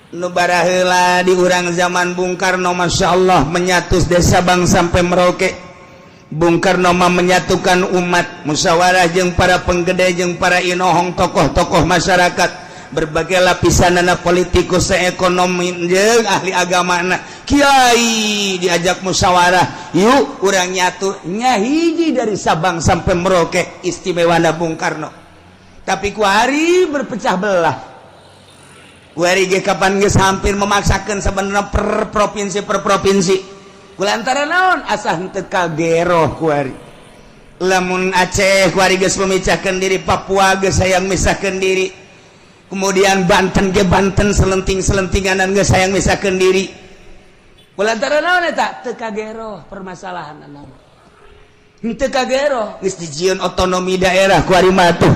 Nubara heula di urang zaman Bung Karno, Masya Allah menyatus desa Bang sampai Merauke. Bung Karno mah menyatukan umat, musyawarah jeung para penggede jeung para inohong tokoh-tokoh masyarakat, berbagai lapisanana politikus, ekonomi jeung ahli agamana, kiai diajak musyawarah, yuk urang nyatu nya hiji dari Sabang sampai Merauke, istimewana Bung Karno. Tapi ku hari berpecah belah. Ku hari ge kapan geus hampir memaksakeun sebenarnya per provinsi. Kulantaran naon asah henteu kageroh ku hari. Lamun Aceh ku hari geus memecahkeun diri, Papua geus hayang misahkeun diri. Kemudian Banten ge Banten selenting-selentinganan geus hayang misahkeun diri. Kulantaran naon eta? Teu kageroh permasalahan naon. Henteu kageroh geus dijieun otonomi daerah ku hari mah tuh.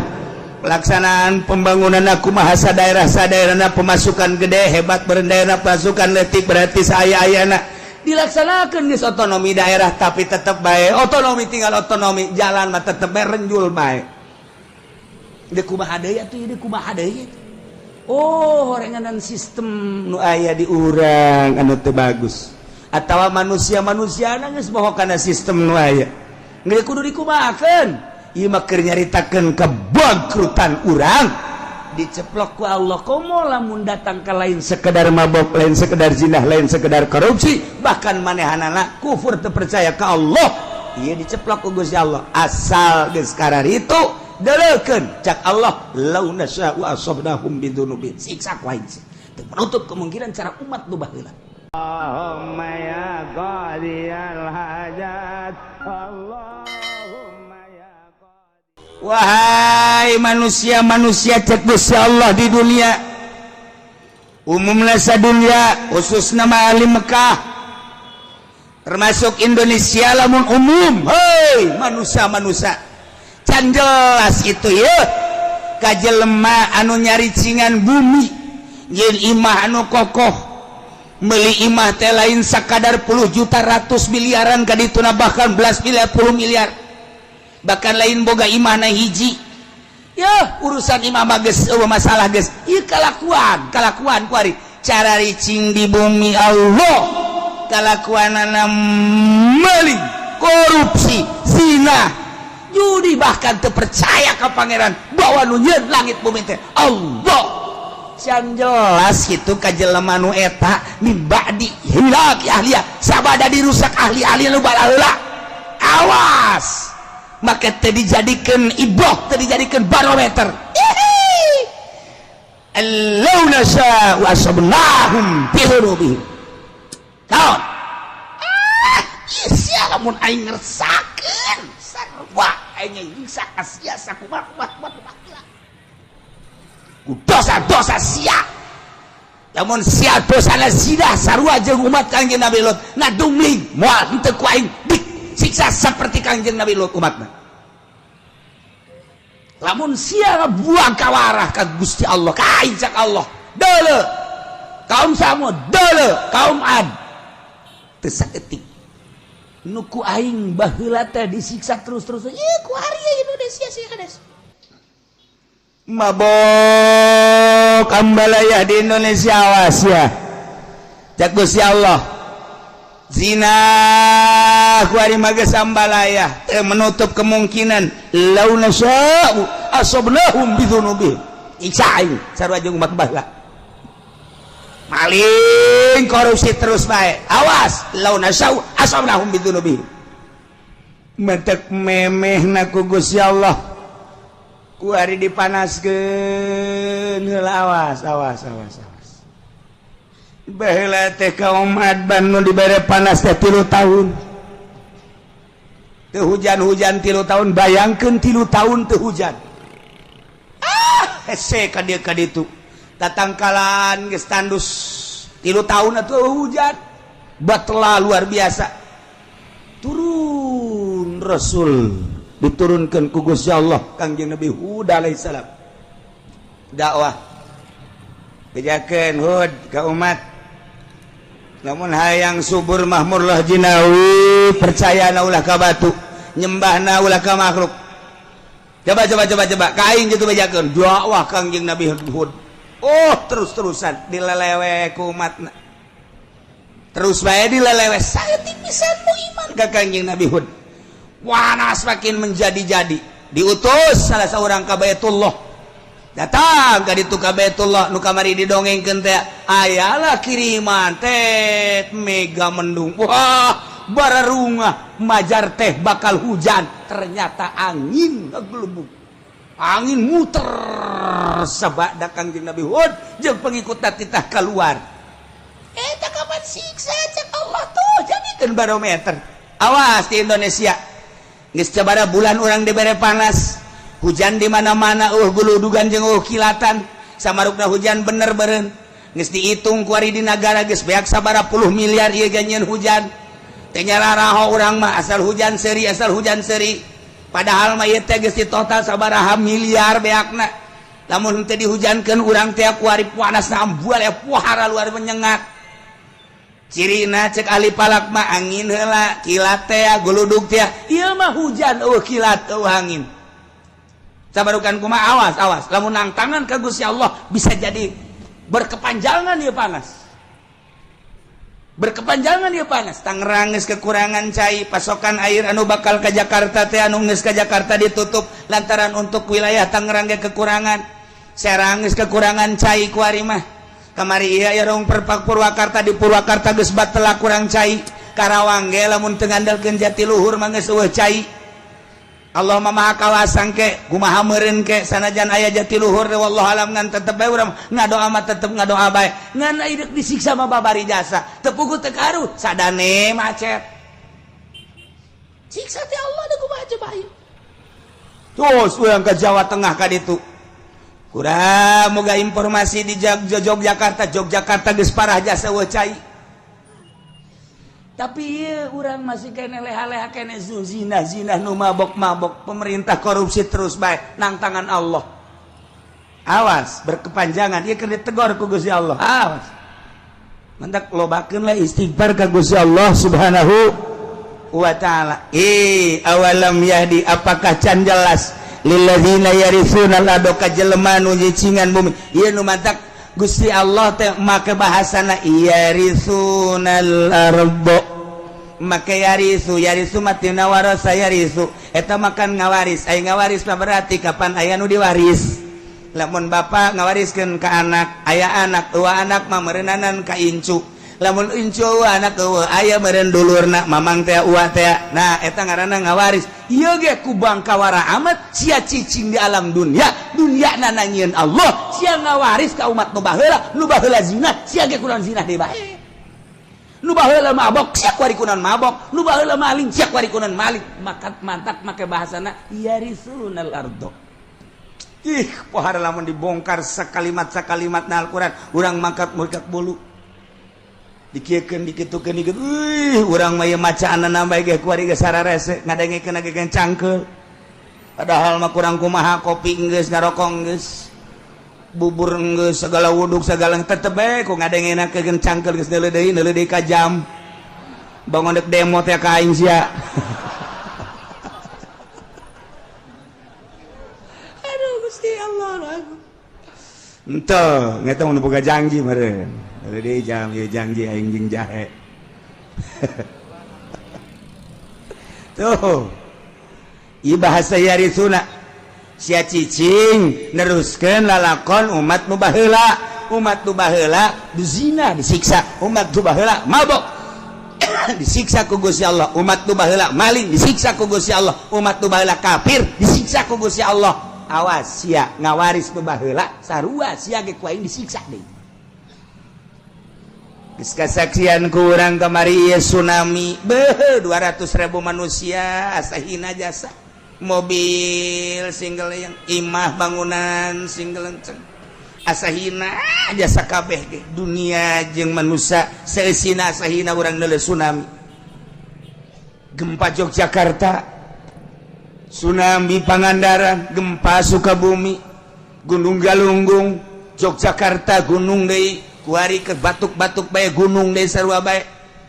Pelaksanaan pembangunan kumaha sadaerah-sadaerahna pemasukan gede hebat berendaerah pasukan letik berarti saya-ayana dilaksanakan geus otonomi daerah, tapi tetap bae otonomi tinggal otonomi, jalan mah tetep bae renjul bae. Ieu kumaha deui atuh, ieu kumaha deui. Oh, horenganan sistem nu aya di urang anu teu bagus. Atawa manusia-manusiana geus boho kana sistem nu aya. Geus kudu dikumahakeun. Ieu mah keur nyaritakeun kebangkrutan urang. Diceplok ku Allah, komo lamun datang ka lain sekedar mabok, lain sekedar zinah, lain sekedar korupsi, bahkan manehanana kufur teu percaya ka Allah. Ieu diceplok ku Gusti Allah. Asal geus kararitu deulekeun cak Allah, law nasya'u asabnahum bidzunubihim. Siksa ku aing teu menutup kemungkinan cara umat nu baheula. Allahumma ya qadiyal hajat Allahumma ya qadi. Wahai manusia-manusia cek Gusti Allah di dunia, umumna sadunya khususna ahli Mekah termasuk Indonesia lamun umum, hei manusia-manusia can jelas itu ya kajelema anu nyari cingan bumi yen imah anu kokoh meuli imah teh lain sakadar puluh juta ratus miliaran kadituna bahkan belas miliar puluh miliar, bahkan lain boga imah na hiji ya urusan imah mah geus masalah geus ieu kalakuan kuari cara ricing di bumi Allah, kalakuanana meuli korupsi zina judi, bahkan teu percaya ka pangeran bahwa nu nyieun langit bumi teh Allah. Can jelas gitu kajelema nu eta min ba'di hilak ahliya sabada dirusak ahli-ahli nu balaheula. Awas maka teu dijadikeun iboh, teu dijadikeun barometer. Allau nasya'u asabnahum bihurubihim. Naon? Sia lamun aing ngersakeun sarua aing nyiksa asia sakumaha dosa-dosa sia, namun sia dosana zina sarua jeung umat Kangjeng Nabi Lut ngadumling moal henteu ku aing disiksa seperti Kangjeng Nabi Lut umatna. Lamun sia buang kawarah ka Gusti Allah, ka aing cak Allah deuleu kaum Samud, deuleu kaum Ad, teu saeutik nu ku aing baheula teh disiksa terus-terus. Ieu ku ari Indonesia sia kades mabok ambalaya di Indonesia, awas ya cak Gusti Allah. Zina ku ari mah geus ambalaya, teu menutup kemungkinan law nasya'u asabnahum bidzunubihim. Iksa aing sarua jeung umat baheula. Maling korupsi terus bae, awas law nasya'u asabnahum bidzunubihim. Mentek memehna ku Gusti Allah ku hari dipanaskeun heula, awas baheula teh kaum Adban nu dibere panas teh 3 tahun teu hujan 3 tahun, bayangkeun 3 tahun teu hujan. Hese ka dieu ka ditu tatangkalan geus tandus 3 tahun atuh hujan batela luar biasa. Turun Rasul diturunkan ku Gusti Allah Kangjeng Nabi Hud alaihissalam dakwah bejakeun Hud ka umat, lamun hayang subur makmur lah jinawi percayana ulah ka batu, nyembahna ulah ka makhluk. Coba ka aing kitu bejakeun dakwah Kangjeng Nabi Hud terus-terusan dilelewe ku umatna terus bae dilelewe saeutik pisanmu iman ka Kangjeng Nabi Hud wanas makin menjadi-jadi diutus salah seorang ka Baitullah datang ka ditu ka Baitullah nu kamari didongengkeun teh ayalah kiriman teh mega mendung wah bararunga majar teh bakal hujan ternyata angin ngeglebuk angin muter sabada Kangjeng Nabi Hud jeung pengikutna titah keluar eta kapan siksa cek Allah tuh jadikeun barometer awas di Indonesia geus sabaraha bulan urang dibere panas hujan di mana-mana guludugan jeung kilatan samarukna hujan bener beureun geus dihitung ku ari di nagara geus beak sabaraha puluh miliar ieu ganyeun hujan teh nyararaho urang mah asal hujan seuri padahal mah ieu teh geus total sabaraha miliar beakna lamun teu dihujankeun urang teh ku ari panasna ambual pohara luar menyengat cirina cek ahli palak mah angin heula kilat teh guludug teh ieu mah hujan kilat angin sabarukan kumaha awas lamun nang tangan ka Gusti Allah bisa jadi berkepanjangan ieu panas Tangerang geus kekurangan cai pasokan air anu bakal ka Jakarta teh anu geus ka Jakarta ditutup lantaran untuk wilayah Tangerang ge kekurangan Serang geus kekurangan cai ku ari mah kamari ieu rong Purwakarta di Purwakarta geus batela kurang cai Karawang ge lamun teu ngandalkeun Jatiluhur mah geus eueuh cai Allah maha kawasan ke kumaha meureun ke sanajan aya Jatiluhur teh wallahu alam ngan tetep bae urang ngadoa mah tetep ngadoa bae ngan ieu disiksa mah babari jasa teu puguh teu karu sadane macet siksa teh Allah da kumaha coba ieu terus urang ka Jawa Tengah ka ditu kurang moga informasi di Yogyakarta geus parah jasa eueuh cai tapi ieu urang masih kene leha-leha kene zina nu mabok-mabok pemerintah korupsi terus bae nang tangan Allah awas berkepanjangan ieu keur ditegor ku Gusti Allah awas mendak lobakeun lah istighfar ka Gusti Allah Subhanahu wa taala awalam yahdi apakah can jelas lilladzina yarithuna al-ardo ka jelema nu nyicingan bumi ieu nu mantak Gusti Allah teh make bahasana yarisunal ardo make yarisu matina warasa yarisu eta makan ngawaris aya ngawaris mah berarti kapan aya nu diwaris lamun bapa ngawariskeun ka anak aya anak eueuh anak mah meureunanan ka incu lamun incu anak eueuh aya meureun dulurna mamang teh uwah teh nah eta ngaranna ngawaris ieu ge ku bangkawara amat sia cicing di alam dunia na nangieun Allah sia ngawaris ka umat nu baheula zina sia ge kunaon zina deui bae nu baheula mabok sia kuari kunaon mabok nu baheula maling sia kuari kunaon maling mantak make bahasana yarisunal ardo pohara lamun dibongkar sakalimat na Al-Qur'an urang mangkat bulu dikiekeun dikitukeun urang mah macaanna bae ge kuari ge sararese ngadengikeun ge cangkeul padahal mah kurang kumaha kopi geus ngarokok geus bubur geus segala wuduk segala tetep bae ku ngadengenakeun cangkeul geus neuleuh deui ka jam bangun dek demo teh ka aing sia aduh Gusti Allah aku ento ngeta mun boga janji meureun neuleuh deui jam ieu janji aing jeung jahe tuh ieu bahasa yarisuna sia cicing neruskeun lalakon umat nu baheula zina disiksa umat nu baheula mabok disiksa ku Gusti Allah umat nu baheula maling disiksa ku Gusti Allah umat nu baheula kafir disiksa ku Gusti Allah awas sia ngawaris nu baheula sarua sia ge ku aing disiksa deui geus kasaksian ku urang kamari tsunami 200.000 manusia asahina jasa mobil single yang imah bangunan single enceng asahina jasa kabeh ge dunia jeung manusia seusina asahina urang neuleuh tsunami gempa Yogyakarta tsunami Pangandaran gempa Sukabumi Gunung Galunggung Yogyakarta gunung deui kuari ke batuk-batuk bae gunung deui sarua bae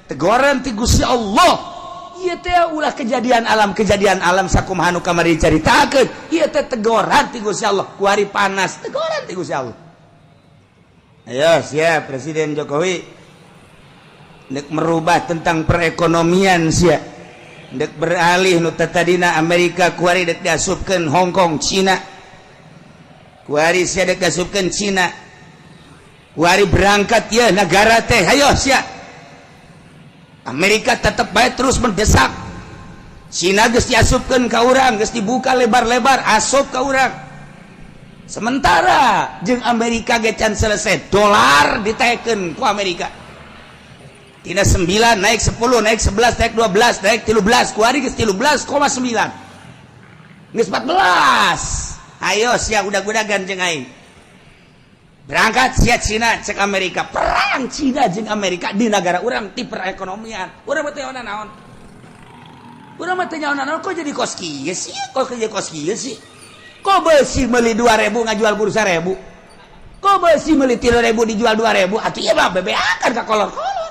teguran ti Gusti Allah ieu teh ulah kejadian alam sakumaha nu kamari dicaritakeun ieu teh teguran ti Gusti Allah kuari panas teguran ti Gusti Allah Ayo siap Presiden Jokowi nek merubah tentang perekonomian sia nek beralih nu tadina Amerika kuari dek diasupkeun Hong Kong Cina kuari sia dek diasupkeun Cina kuari berangkat ya negara teh ayo sia Amerika tetap baik terus mendesak Cina geus diasupkeun ka urang geus dibuka lebar-lebar asup ka urang sementara jeung Amerika ge can selesai dolar ditaikeun ku Amerika tina 9 naik 10 naik 11 naik 12 naik 13 kuari geus 13,9 geus 14 ayo sia udag-udagan jeung aing berangkat sia Cina cek Amerika perang Cina jeung Amerika di negara urang ti perekonomian urang teh naon urang mah teh naon kok jadi kos kieu sih kok jadi kos kieu sih kok besi beli 2.000 ngajual bursa 1.000 kok besi beli 3.000 dijual 2.000 atuh ieu mah bebeakan ka kolor-kolor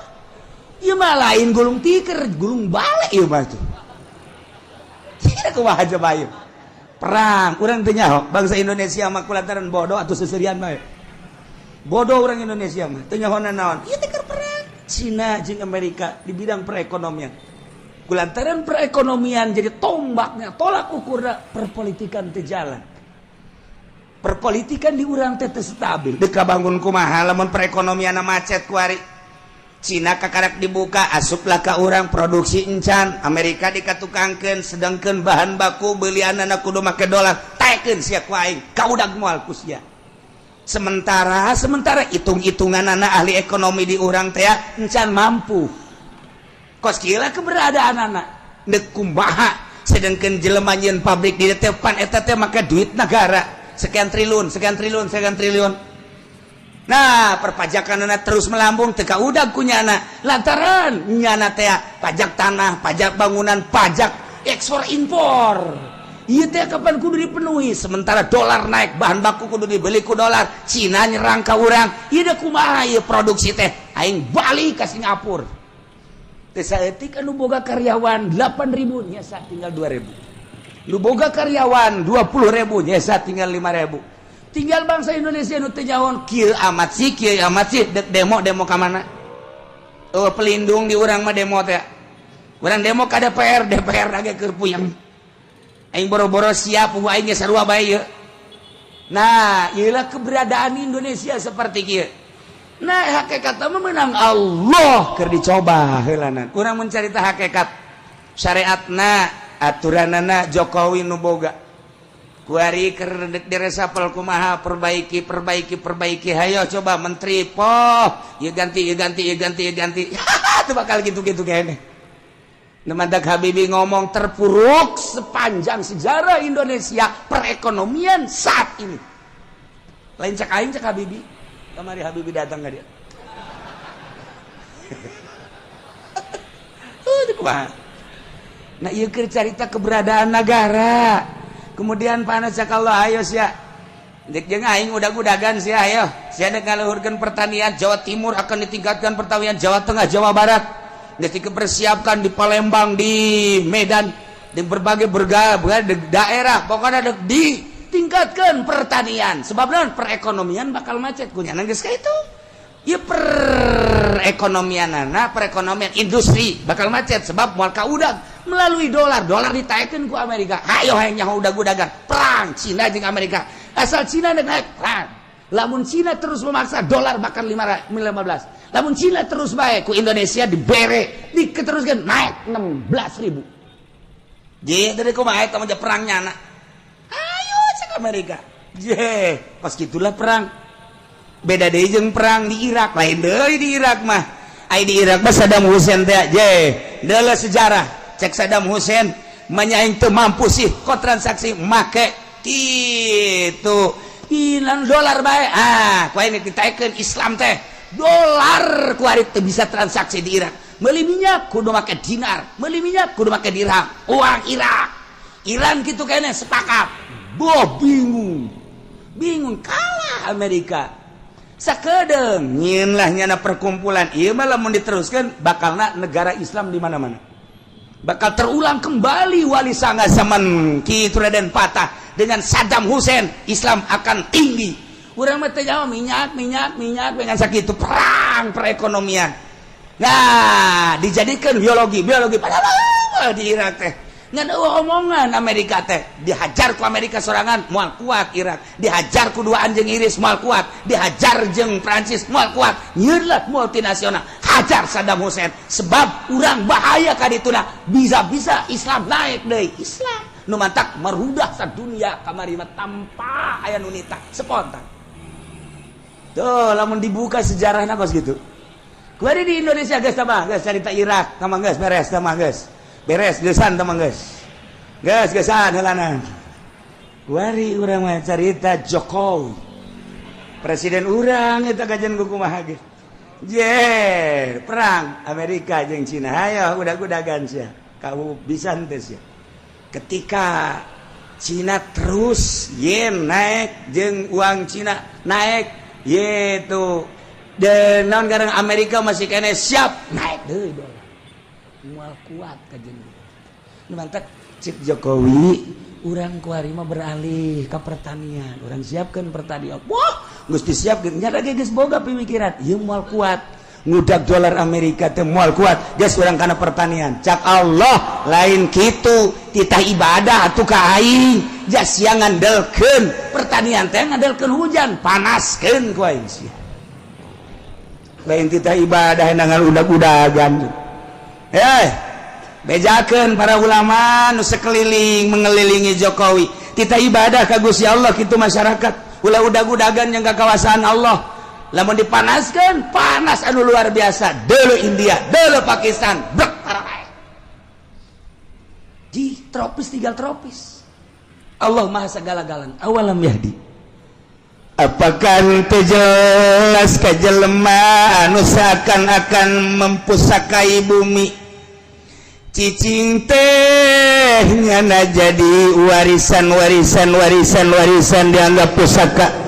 ieu mah lain gulung tiker gulung balik ieu mah tuh kira kumaha coba ieu perang urang teu nyaho bangsa Indonesia mah kulantaran bodoh atuh seserian bae bodoh orang Indonesia mah teu nyaho naon ieu teh keur perang Cina jeung Amerika di bidang perekonomian kulantaran perekonomian jadi tombaknya tolak ukurna perpolitikan teu jalan perpolitikan di urang teh teu stabil deuk kabangun kumaha lamun perekonomian macet kuari Cina kakarak dibuka asuplah ka urang produksi encan Amerika dikatukangkeun sedangkeun bahan baku beulianana kudu make dolar taekeun sia ku aing kaudag moal ku sia sementara hitung-hitunganana ahli ekonomi di urang teh encan mampu kos kira keberadaan anak nek kumaha sedangkeun jelema nyeun pabrik di depan eta teh make duit negara sekian triliun nah perpajakanana terus melambung teu kaudag ku nyana lantaran nyana teh pajak tanah pajak bangunan pajak ekspor impor ieu teh kapan kudu dipenuhi sementara dolar naik bahan baku kudu dibeli ku dolar Cina nyerang ka urang ieu da kumaha ieu produksi teh aing balik ka Singapura saeutik anu boga karyawan 8.000 nyesa tinggal 2.000 nu boga karyawan 20.000 nyesa tinggal 5.000 tinggal bangsa Indonesia nu teu nyaon kieu amat sih dek demo ka mana pelindung di urang mah demo teh urang demo ka DPR lagi keur puyeng aing boro-boro siap aing ge sarua bae ieu nah ieulah keberadaan Indonesia seperti kieu nah hakikat mah menang Allah keur dicoba heulanan urang mencarita hakikat syariatna aturanana Jokowi nu boga kuari keur diresapel kumaha perbaiki hayo coba menteri poh ieu ganti teu bakal gitu-gitu kene Nemadak Habibie ngomong terpuruk sepanjang sejarah Indonesia perekonomian saat ini lain cek aing cek Habibie kemari Habibie datang ke dia. Nah iya cerita keberadaan negara. Kemudian panas sakallah ayo sia. Dek jeung aing udag-udagan sia ayo. Sia dek ngaluhurkeun pertanian Jawa Timur akan ditingkatkan pertanian Jawa Tengah, Jawa Barat. Dek dipersiapkan di Palembang, di Medan, di berbagai daerah. Pokoknya dek tingkatkan pertanian sebab naon perekonomian bakal macet kunyana geus ka itu ieu perekonomian industri bakal macet sebab moal kaudag melalui dolar ditaekeun ku Amerika hayo hayang nyaho udag-udagan perang Cina jeung Amerika asal Cina naik perang lamun Cina terus memaksa dolar bakal 15 lamun Cina terus bae ku Indonesia dibere diketeruskeun naik 16.000 jadi dari kumaha eta mah perang nyana Amerika pas gitulah perang beda deui jeung perang di Irak lain deui di Irak mah di Irak mah Saddam Hussein teh deuleu sejarah cek Saddam Hussein manyaing teu mampu sih kok transaksi make kitu ilang dolar bae ku ini ditaekeun Islam teh dolar ku ari teu bisa transaksi di Irak meuli minyak kudu make dinar meuli minyak kudu make dirham uang Iran gitu kene sepakat bingung kalah Amerika sakedeung nyieun lah nyana perkumpulan ieu mah lamun diteruskeun bakalna negara Islam di mana-mana bakal terulang kembali wali sanga zaman Ki Raden Patah dengan Saddam Hussein Islam akan tinggi urang mah teh nyawa minyak dengan sakitu perang perekonomian. Nah, dijadikan biologi padahal di Irak teh ngan omongan Amerika teh dihajar ku Amerika sorangan moal kuat Irak, dihajar ku dua anjing Inggris moal kuat, dihajar jeung Prancis moal kuat, nyeulah multinasional hajar Saddam Hussein sebab urang bahaya ka dituna bisa-bisa Islam naik deui. Islam nu mantak merudah sadunya kamari mah tanpa aya nu nitah spontan. Tuh lamun dibuka sejarahna kos gitu. Kuari di Indonesia geus tamah geus carita Irak tamah geus beres tamah geus. Beres geusan tamang geus. Geusan heulana. Kuari urang mah carita Jokowi. Presiden urang eta kajen kumaha ge. Perang Amerika jeung Cina. Hayo udag-udagan sia. Kamu bisa henteu sia. Ketika Cina terus yen naik jeung uang Cina naik, yaitu dan non garang Amerika masih kene siap naik deui dolar. Mual kuat kajen. Nu mantap cik Jokowi urang kuari mah beralih ka pertanian. Urang siapkeun pertanian. Wah, geus disiapkeun nya lagi geus boga pemikiran. Ieu moal kuat. Ngudag dolar Amerika teh moal kuat. Geus urang kana pertanian. Cak Allah lain kitu titah ibadah atuh ka aing. Jas sia ngandelkeun pertanian teh ngandelkeun hujan, panaskeun ku aing sia. Lain titah ibadah nangan udag-udagan. Bejakeun para ulama nu sekeliling mengelilingi Jokowi. Kita ibadah ka Gusti Allah kitu masyarakat. Ulah udag-udagan yang ka kawasan Allah. Lamun dipanaskeun, panas anu luar biasa. Deuleu India, deuleu Pakistan, brek parah. Di tropis tinggal tropis. Allah Maha segala-galan. Awalam yahdi. Apakah teu jelas ka jelema anu seakan-akan mempusakai bumi? Cicing teh nyana jadi warisan dianggap pusaka.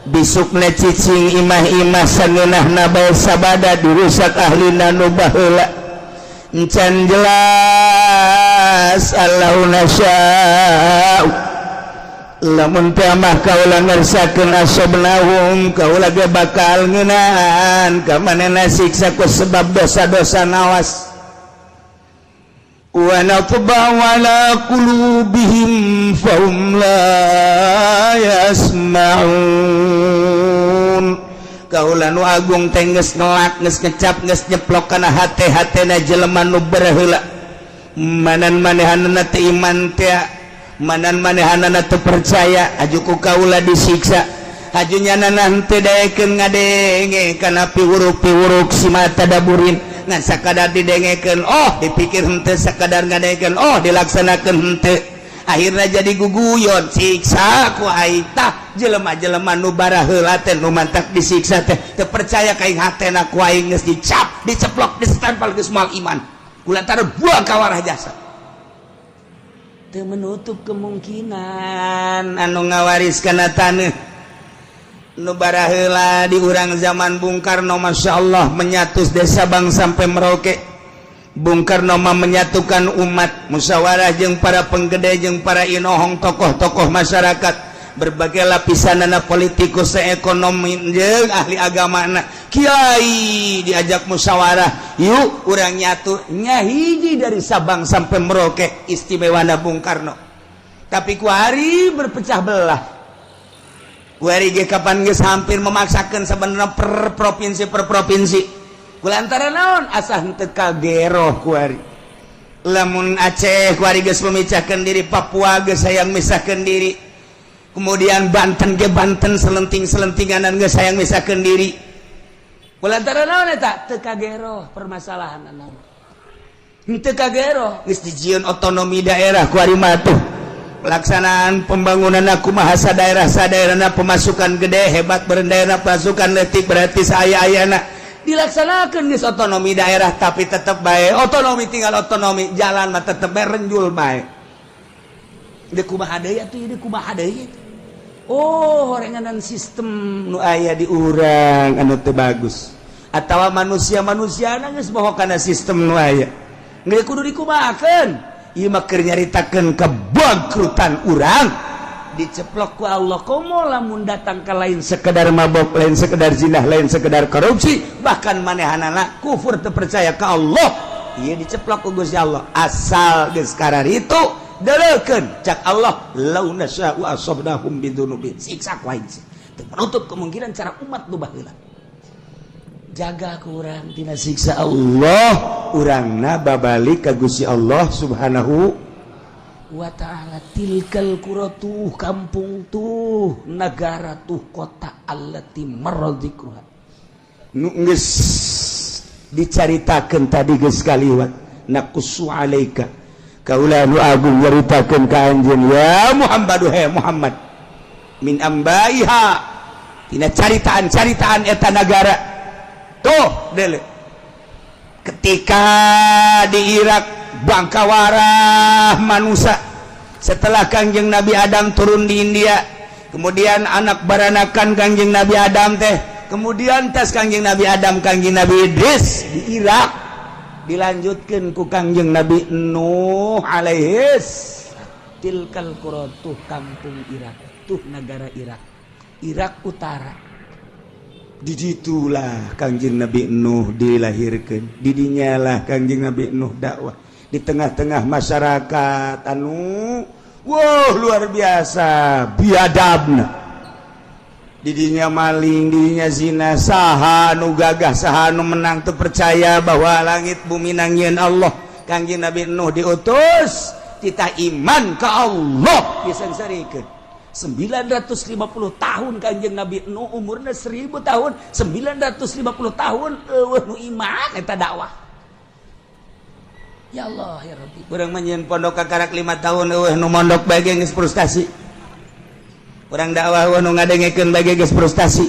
Bisukna cicing imah-imah sangeunahna bae sabada dirusak ahlina nu baheula. Encan jelas Allahuna sya'u. Lamun teh mah kaula ngersakeun asobnahum kaula ge bakal ngeunaan ka manehna siksa ku sebab dosa-dosa nawas. Wa natba'u ala qulubihim fahum la yasma'un. Kaula nu agung teh geus ngelak geus ngecap geus nyeplok kana hate-hatena jelema nu berheula. Manan manehanna teu iman teh, manan manehanna teu percaya, ajuku kaula disiksa. Hajunya nanah teu daekeun ngadenge kana piwuruk-piwuruk si mata daburin. Ngan sakadar didengekeun dipikir henteu, sakadar ngadengekeun dilaksanakeun henteu. Akhirna jadi guguyon siksa ku aing tah jelema-jelema nu bara heula teh nu mantak disiksa teh teu percaya ka aing hatena ku aing geus dicap diceplok distempel geus moal iman kulantaran buang kawarah jasa. Teu menutup kemungkinan anu ngawariskeun taneuh nu baraheula di urang zaman Bung Karno, Masya Allah menyatus desa Bang sampai Merauke. Bung Karno menyatukan umat, musyawarah jeung para penggede jeung para inohong tokoh-tokoh masyarakat, berbagai lapisanana politikus ekonomi jeung ahli agamana, kiai diajak musyawarah, yuk urang nyatu nya hiji dari Sabang sampai Merauke istimewana Bung Karno. Tapi ku hari berpecah belah. Kuari ge kapan geus hampir memaksakeun sebenarnya per provinsi. Kulantaran naon asah henteu kageroh kuari. Lamun Aceh kuari geus memecahkeun diri, Papua geus hayang misahkeun diri. Kemudian Banten ge Banten selenting-selentinganan geus hayang misahkeun diri. Kulantaran naon eta? Teu kageroh permasalahan naon. Henteu kageroh geus dijieun otonomi daerah kuari mah tuh. Pelaksanaan pembangunan kumaha sadaerah-sadaerahna pemasukan gede hebat berendaerna pasukan letik berarti saaya-ayana dilaksanakeun geus otonomi daerah tapi tetep bae otonomi tinggal otonomi jalan mah tetep bae renjul bae. Deuk kumaha deui atuh deuk kumaha deui. Horenganan sistem nu aya di urang anu teu bagus atawa manusia-manusiana geus boho kana sistem nu aya. Geus kudu dikumahakeun. Ieu mah keur nyaritakeun kebangkrutan urang diceplok ku Allah komo lamun datang ke lain sekedar mabok lain sekedar zinah lain sekedar korupsi bahkan manehanana kufur teu percaya ke Allah ieu diceplok ku Gusti Allah asal geus karar itu deulekeun cak Allah law nasya'u asabnahum bidzunubihim siksa ku aing teu menutup kemungkinan cara umat nu baheula jaga ku urang tina siksa Allah urangna babalik ka Gusti Allah subhanahu wa ta'ala tilkal quratuh kampung tuh negara tuh kota allati maradzikruha nu geus dicaritakeun tadi geus kaliwat naqussu alaika kaula nu agung nyaritakeun ka anjeun ya Muhammad he Muhammad min ambaiha tina caritaan-caritaan eta negara tuh dele ketika di Irak bangkawarah manusia setelah Kangjeng Nabi Adam turun di India kemudian anak baranakan Kangjeng Nabi Adam teh kemudian tas Kangjeng Nabi Adam Kangjeng Nabi Idris di Irak dilanjutkan ku Kangjeng Nabi Nuh alaihis tilkal quratuh kampung Irak tuh negara Irak Utara di situlah Kangjeng Nabi Nuh dilahirkan didinya lah Kangjeng Nabi Nuh dakwah di tengah-tengah masyarakat anu wow luar biasa biadabna didinya maling didinya zina saha nu gagah saha nu menang teu percaya bahwa langit bumi nangieun Allah Kangjeng Nabi Nuh diutus kita iman ka Allah disangsarikeun 950 tahun Kangjeng Nabi Nuh umurna 1000 tahun 950 tahun eueuh nu iman eta dakwah ya Allah ya Rabbi urang manyeun pondok kakarak 5 tahun eueuh nu mondok bae geus frustasi urang dakwah eueuh nu ngadengekeun bae geus frustasi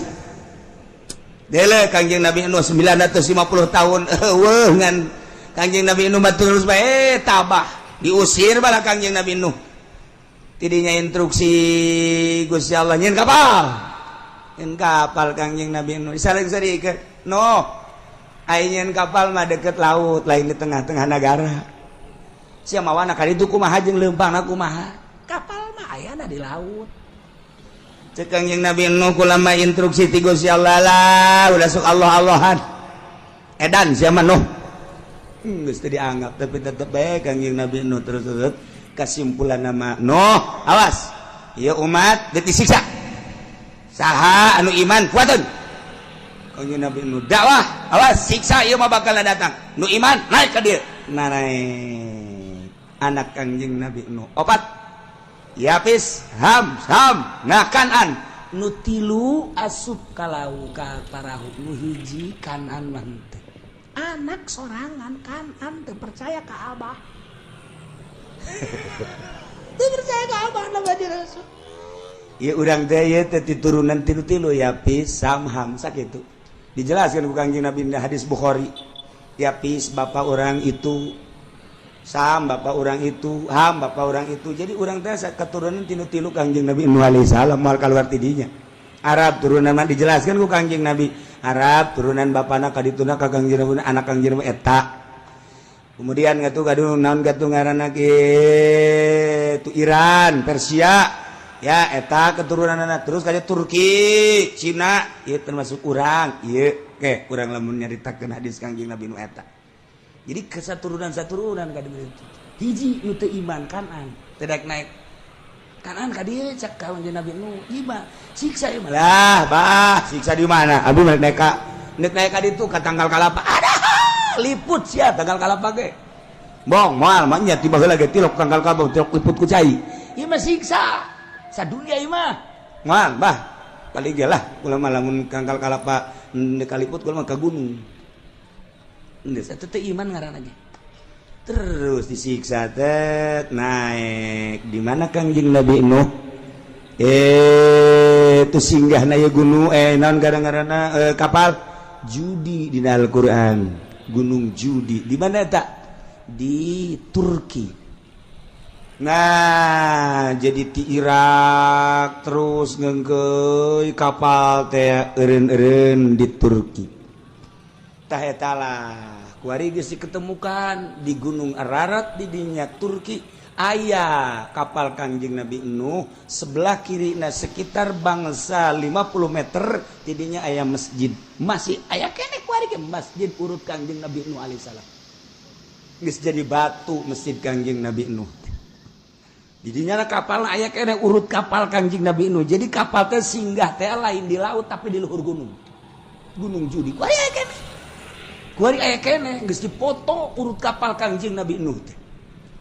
deule Kangjeng Nabi Nuh 950 tahun eueuh ngan Kangjeng Nabi Nuh mah terus bae tabah diusir bala Kangjeng Nabi Nuh tidinya instruksi Gusti Allah nyeun kapal Kangjeng Nabi Nuh saling-sarikeun no ayeuna kapal mah deket laut lain di tengah-tengah negara sia mawana ka ditu kumaha jeung leumpangna kumaha kapal mah ayana di laut ceuk Kangjeng Nabi Nuh kulama instruksi ti Gusti Allah lah udah sok Allah-Allahan edan sia mah Nuh geus teu dianggap tapi tetep bae Kangjeng Nabi Nuh terus kesimpulan nama Nuh awas ieu umat geus disiksa saha anu iman kuateun Kangjeng Nabi Nuh dakwah awas siksa ieu mah bakal datang nu iman naik ka dieu naik anak Kangjeng Nabi Nuh opat Yapis Ham nah Kanan nu tilu asup ka laut ka parahu nu hiji Kanan mah teu anak sorangan Kanan teu percaya ka Abah teu percaya ka Abah Nabi Rasul ieu urang teh ieu teh turunan tilu-tilu Yapis Ham sakitu dijelaskan ku Kangjeng Nabi di hadis Bukhari Yapis bapak orang itu Sam bapak orang itu Ham bapak orang itu jadi orang teh keturunan tilu-tilu Kangjeng Nabi Nuh alaihi salam moal kaluar tidinya Arab turunan mah dijelaskan ku Kangjeng Nabi Arab turunan bapana ka dituna ka Kangjeng Nabi anak Kangjeng Nabi eta kemudian ngatu kadu naon gatu ngaranna kitu Iran Persia ya eta keturunan anak terus kayak Turki Cina ieu termasuk urang ieu ke urang lamun nyaritakeun hadis Kangjeng Nabi nu eta jadi kesaturunan ka dieu hiji nu teu iman Kanan teu daek naik Kanan ka dieu cak Kangjeng Nabi nu iman siksa ieu lah bah siksa di mana abi naik ka ditu ka tanggal kalapa ada liput sia tanggal kalapa ge bong moal mah nya tiba heula ge tilok tanggal kalapa tilok liput ku cai ieu mah siksa sadunia ieu mah moal bah paling ge lah kula mah lamun tanggal kalapa kaliput kula mah ka gunung geus eta teh iman ngaranna ge terus disiksa teh naik di mana Kangjeng Nabi Nuh tu singgahna ye gunung naon ngaranna kapal Judi dina Al-Qur'an gunung Judi di mana eta di Turki nah jadi ti Irak terus ngeungkeun kapal teh eureun-eureun di Turki tah eta lah kuari geus diketemukan di Gunung Ararat di dinya Turki Ayah kapal Kangjeng Nabi Nuh sebelah kiri sekitar bangsa 50 meter jadinya ayah masjid masih ayah kene kuari ke masjid urut Kangjeng Nabi Nuh alaihissalam geus jadi batu masjid Kangjeng Nabi Nuh jadinya kapal ayah kene urut kapal Kangjeng Nabi Nuh jadi kapal teh singgah teh lain di laut tapi di luhur gunung Judi kuari ayah kene geus dipoto urut kapal Kangjeng Nabi Nuh teh.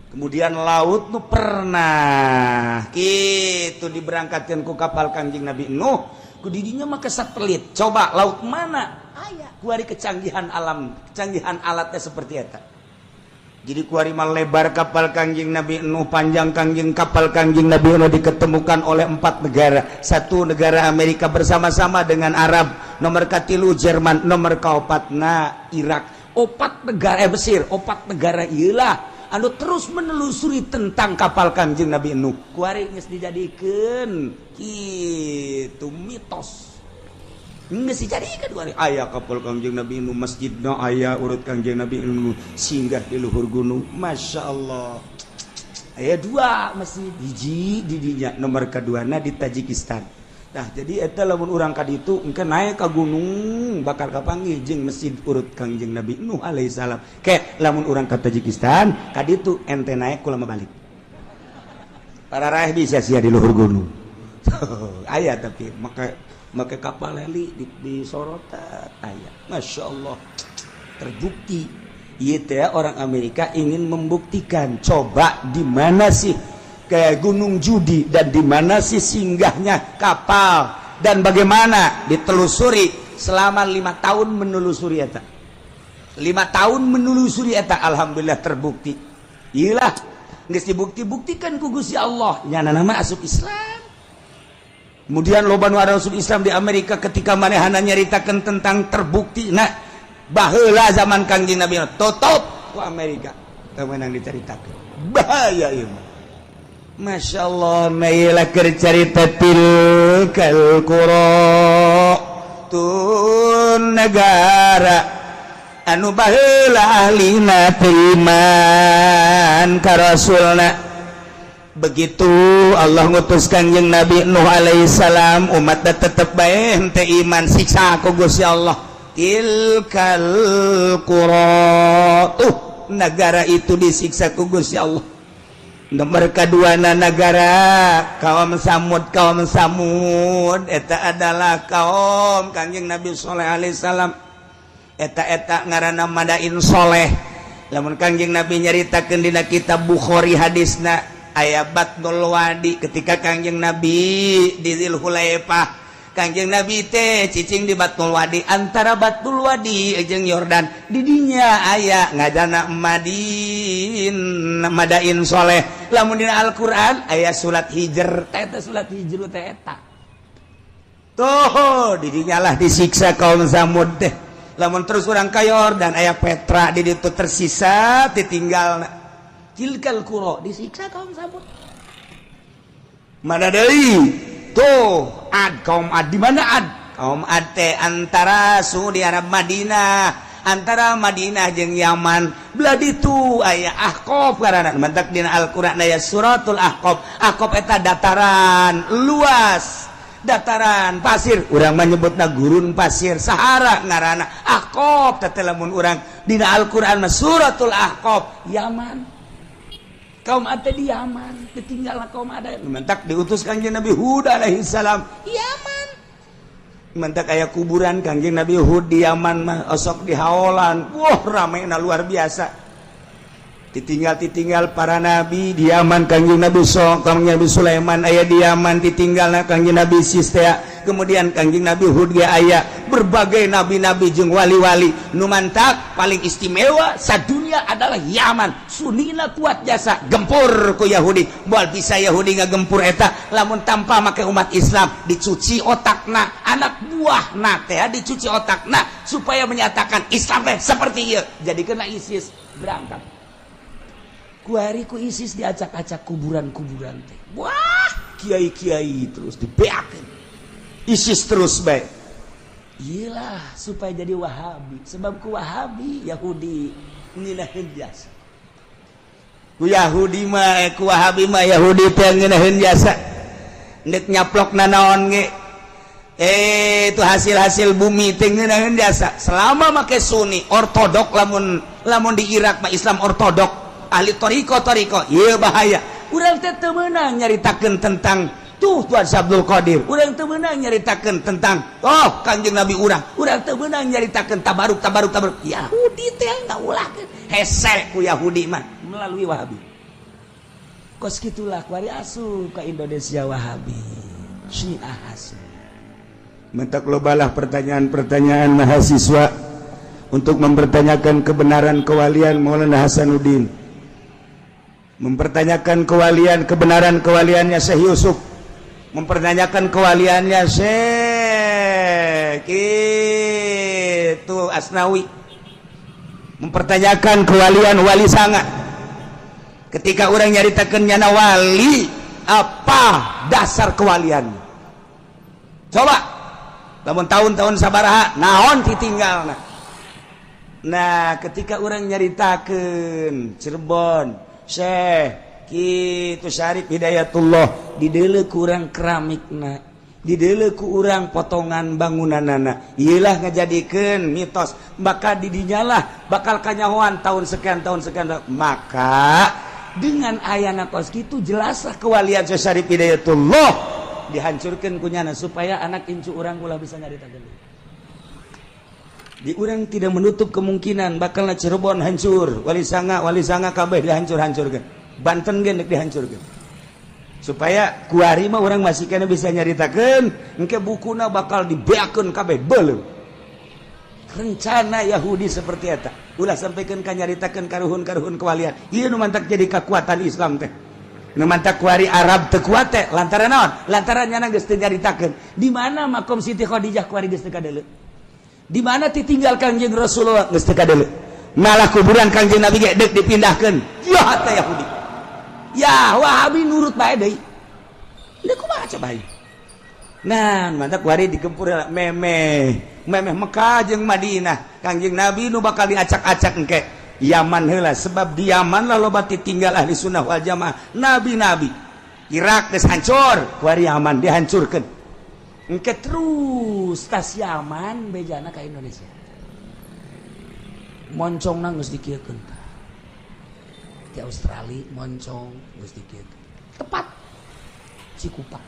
Kemudian laut nu pernah gitu diberangkatkan ku kapal Kangjeng Nabi Nuh ku didinya mah ke satelit coba laut mana aya kuari kecanggihan alam kecanggihan alatnya seperti eta jadi kuari mah lebar kapal Kangjeng Nabi Nuh panjang kapal Kangjeng Nabi Nuh diketemukan oleh 4 negara satu negara Amerika bersama-sama dengan Arab nomor katilu Jerman nomor kaopatna Irak 4 negara Mesir 4 negara iyalah anu terus menelusuri tentang kapal Kangjeng Nabi Nuh kuari geus dijadikeun kitu mitos geus dijadikeun kuari aya kapal Kangjeng Nabi Nuh masjidna aya urut Kangjeng Nabi Nuh singgah di luhur gunung masyaallah aya 2 masjid hiji di dinya nomor kaduana di Tajikistan nah jadi eta lamun urang ka ditu engke naik ka gunung bakal kapanggih jeung masjid urut Kangjeng Nabi Nuh alaihissalam ke lamun urang ka Tajikistan ka ditu ente naik kulama balik para raih bisa sia di luhur gunung aya tapi make kapal heli di sorota aya masyaallah terbukti ieu teh orang Amerika ingin membuktikan coba di mana sih kayak Gunung Judi dan di mana sih singgahnya kapal dan bagaimana ditelusuri selama 5 tahun menelusuri eta 5 tahun menelusuri eta alhamdulillah terbukti iyalah geus dibukti-buktikan ku Gusti Allah nyana nama asup Islam kemudian loba nu asup Islam di Amerika ketika manehana nyaritakeun tentang terbukti nah baheula zaman Kangjeng Nabi tutup ku Amerika teu meunang dicaritakeun bahaya ieu Masya Allah mailah cerita tilkal qura tun negara anu baheula ahlina teriman ka rasulna begitu Allah ngutus Kangjeng Nabi Nuh alaihissalam umatna tetep bae henteu iman siksa ku Gusti Allah tilkal qura negara itu disiksa ku Gusti Allah nomor keduana negara kaum Samud eta adalah kaum Kangjeng Nabi Shalih alaihissalam eta ngaranna Madain Shaleh lamun Kangjeng Nabi nyaritakeun dina kitab Bukhari hadisna aya Batnul Wadi ketika Kangjeng Nabi di Dzulhulaifah Kangjeng Nabi teh cicing di Batnul Wadi antara Batnul Wadi jeung Yordan di dinya aya ngaranna Madain Shaleh lamun dina Al-Qur'an aya surat Hijr eta surat Hijr teh eta tuh di dinya lah disiksa kaum Samud teh lamun terus urang ka Yordan aya Petra di ditu tersisa ditinggalna tilkal qura disiksa kaum Samud mana deui tuh Ad kaum Ad di mana Ad kaum Ad teh antara suhu di Arab Madinah antara Madinah jeung Yaman belah ditu aya Ahqaf karana mantak dina Al-Qur'an aya suratul Ahqaf Ahqaf eta dataran luas dataran pasir urang mah nyebutna gurun pasir Sahara ngaranna Ahqaf teh lamun urang dina Al-Qur'an mah suratul Ahqaf Yaman kaum Ad di Yaman ditinggal kaum Ad mantak diutus Kangjeng Nabi Hud alaihi salam Yaman mantak aya kuburan Kangjeng Nabi Hud di Yaman mah osok di haolan wah ramena luar biasa ditinggal para nabi di Yaman Kangjeng Nabi Kangjeng Nabi Sulaiman aya di Yaman ditinggalna Kangjeng Nabi Sistea kemudian Kangjeng Nabi Hud ge aya berbagai nabi-nabi jeung wali-wali nu mantak paling istimewa sadunia adalah Yaman sunina kuat jasa gempur ku Yahudi moal bisa Yahudi ngagempur eta lamun tanpa make umat Islam dicuci otakna anak buahna teh dicuci otakna supaya menyatakan Islam teh seperti ieu jadikeun ISIS berangkat kuari ku ISIS diacak-acak kuburan-kuburan teh wah kiai-kiai terus dibeakeun ISIS terus baik iyalah supaya jadi Wahabi sebab ku Wahabi Yahudi nginahin jasa Yahudi mah ku Wahabi mah Yahudi teh ngeunaheun jasa nek nyaplok nanaon ge itu hasil bumi teh ngeunaheun jasa selama make Sunni ortodok lamun di Irak mah Islam ortodok ahli toriko ieu bahaya urang teh teu meunang nyaritakeun tentang Tuan Abdul Qadir urang teu meunang nyaritakeun tentang Kanjeng Nabi urang teu meunang nyaritakeun tabaruk Yahudi teh ngaulahkeun hese ku Yahudi mah melalui Wahabi kos gitulah kuari asup ke Indonesia Wahabi Syiah asup mentak lobalah pertanyaan-pertanyaan mahasiswa untuk mempertanyakan kebenaran kewalian Maulana Hasanuddin mempertanyakan kebenaran kewaliannya Syekh Yusuf mempertanyakan kewaliannya Syekh itu Asnawi mempertanyakan kewalian Wali Sanga ketika orang nyaritakeun nyana wali apa dasar kewaliannya coba lamun tahun-tahun sabaraha naon ditinggalna nah ketika orang nyaritakeun Cirebon Syekh kitu Syarif Hidayatullah dideuleu ku urang keramikna dideuleu ku urang potongan bangunanana ieulah ngajadikeun mitos bakal didinyalah bakal kanyahoan tahun sekian maka dengan ayana kos kitu jelaslah kewalian Syekh Syarif Hidayatullah dihancurkeun kunyana supaya anak incu urang ulah bisa nyaritakeun di urang tidak menutup kemungkinan bakalna Cirebon hancur Wali Sanga kabeh dihancurkeun Banten ge nek dihancurkeun supaya kuari mah orang masih kena bisa nyaritakeun engke bukuna bakal dibeakeun kabeh beuleum rencana Yahudi seperti eta ulah sampaikan ka nyaritakeun karuhun-karuhun kewalian ieu nu mantak jadi kekuatan Islam teh nu mantak kuari Arab teu kuat teh lantaran naon lantaran nyana geus teu nyaritakeun di mana makom Siti Khadijah kuari geus teu kadeuleu di mana ditinggal Kangjeng Rasulullah geus teu kadeuleu malah kuburan Kangjeng Nabi ge deuk dipindahkeun jahat teh Yahudi ya Wahabi nurut bae deui da kumaha coba ieu nah mantap kuari digempur memeh Mekah jeung Madinah Kangjeng Nabi nu bakal diacak-acak engke Yaman heula sebab di Yaman lah loba ditinggal ahli sunnah wal jamaah nabi-nabi Irak geus hancur kuari Yaman dihancurkeun engke terus tas Yaman bejana ka Indonesia moncongna geus dikieukeun di Australia moncong geus dikieukeun tepat Cikupa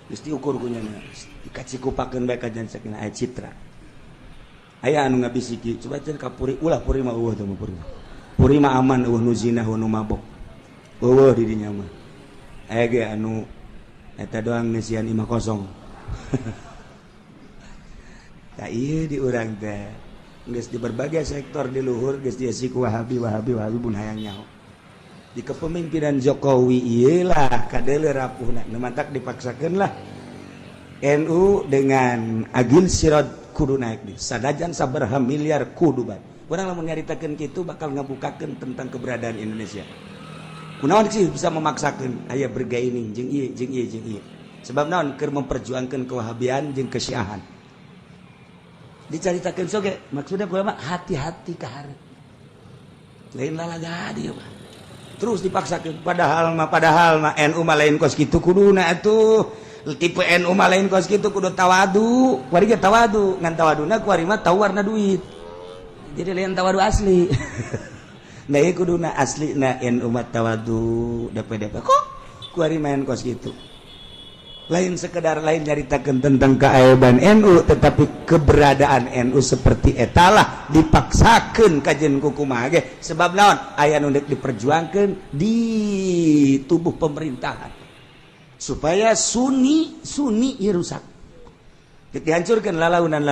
geus diukur kunyana dikacikupakeun bae ka janceukna aya citra aya anu ngabisiki coba cenah ka puri ulah puri mah eueuh teh puri mah aman eueuh nu zina nu mabok eueuh di dinya mah aya ge anu eta doang ngeusian 50 tah ieu di urang teh geus di berbagai sektor di luhur geus diasi ku Wahabi pun hayang nyaho di kepemimpinan Jokowi iyalah kadeuleu rapuhna nu mantak dipaksakeun lah NU dengan agil sirat kudu naik di sadajan sabaraha miliar kudu bae urang lamun nyaritakeun kitu bakal ngabukakeun tentang keberadaan Indonesia kunaon sih bisa memaksakeun aya bergaining jeung ieu sebab naon keur memperjuangkeun kewahabian jeung kesyiahan dicaritakeun soge maksudnya kumaha hati-hati ka hareup lain lalaga dieu mah terus dipaksakeun padahal mah NU mah lain kos kitu kuduna atuh tipe NU mah lain kos kitu kudu tawadu kuari ge tawadu ngan tawaduna kuari mah tawarna duit jadi lain tawadu asli nah ieu kuduna aslina NU mah tawadu DP kok kuari main kos kitu lain sekedar lain nyaritakeun tentang keaiban NU tetapi keberadaan NU seperti etalah dipaksakeun kajen kumaha ge sebab naon aya nu diperjuangkeun di tubuh pemerintahan supaya sunni ieu rusak dihancurkeun lalaunan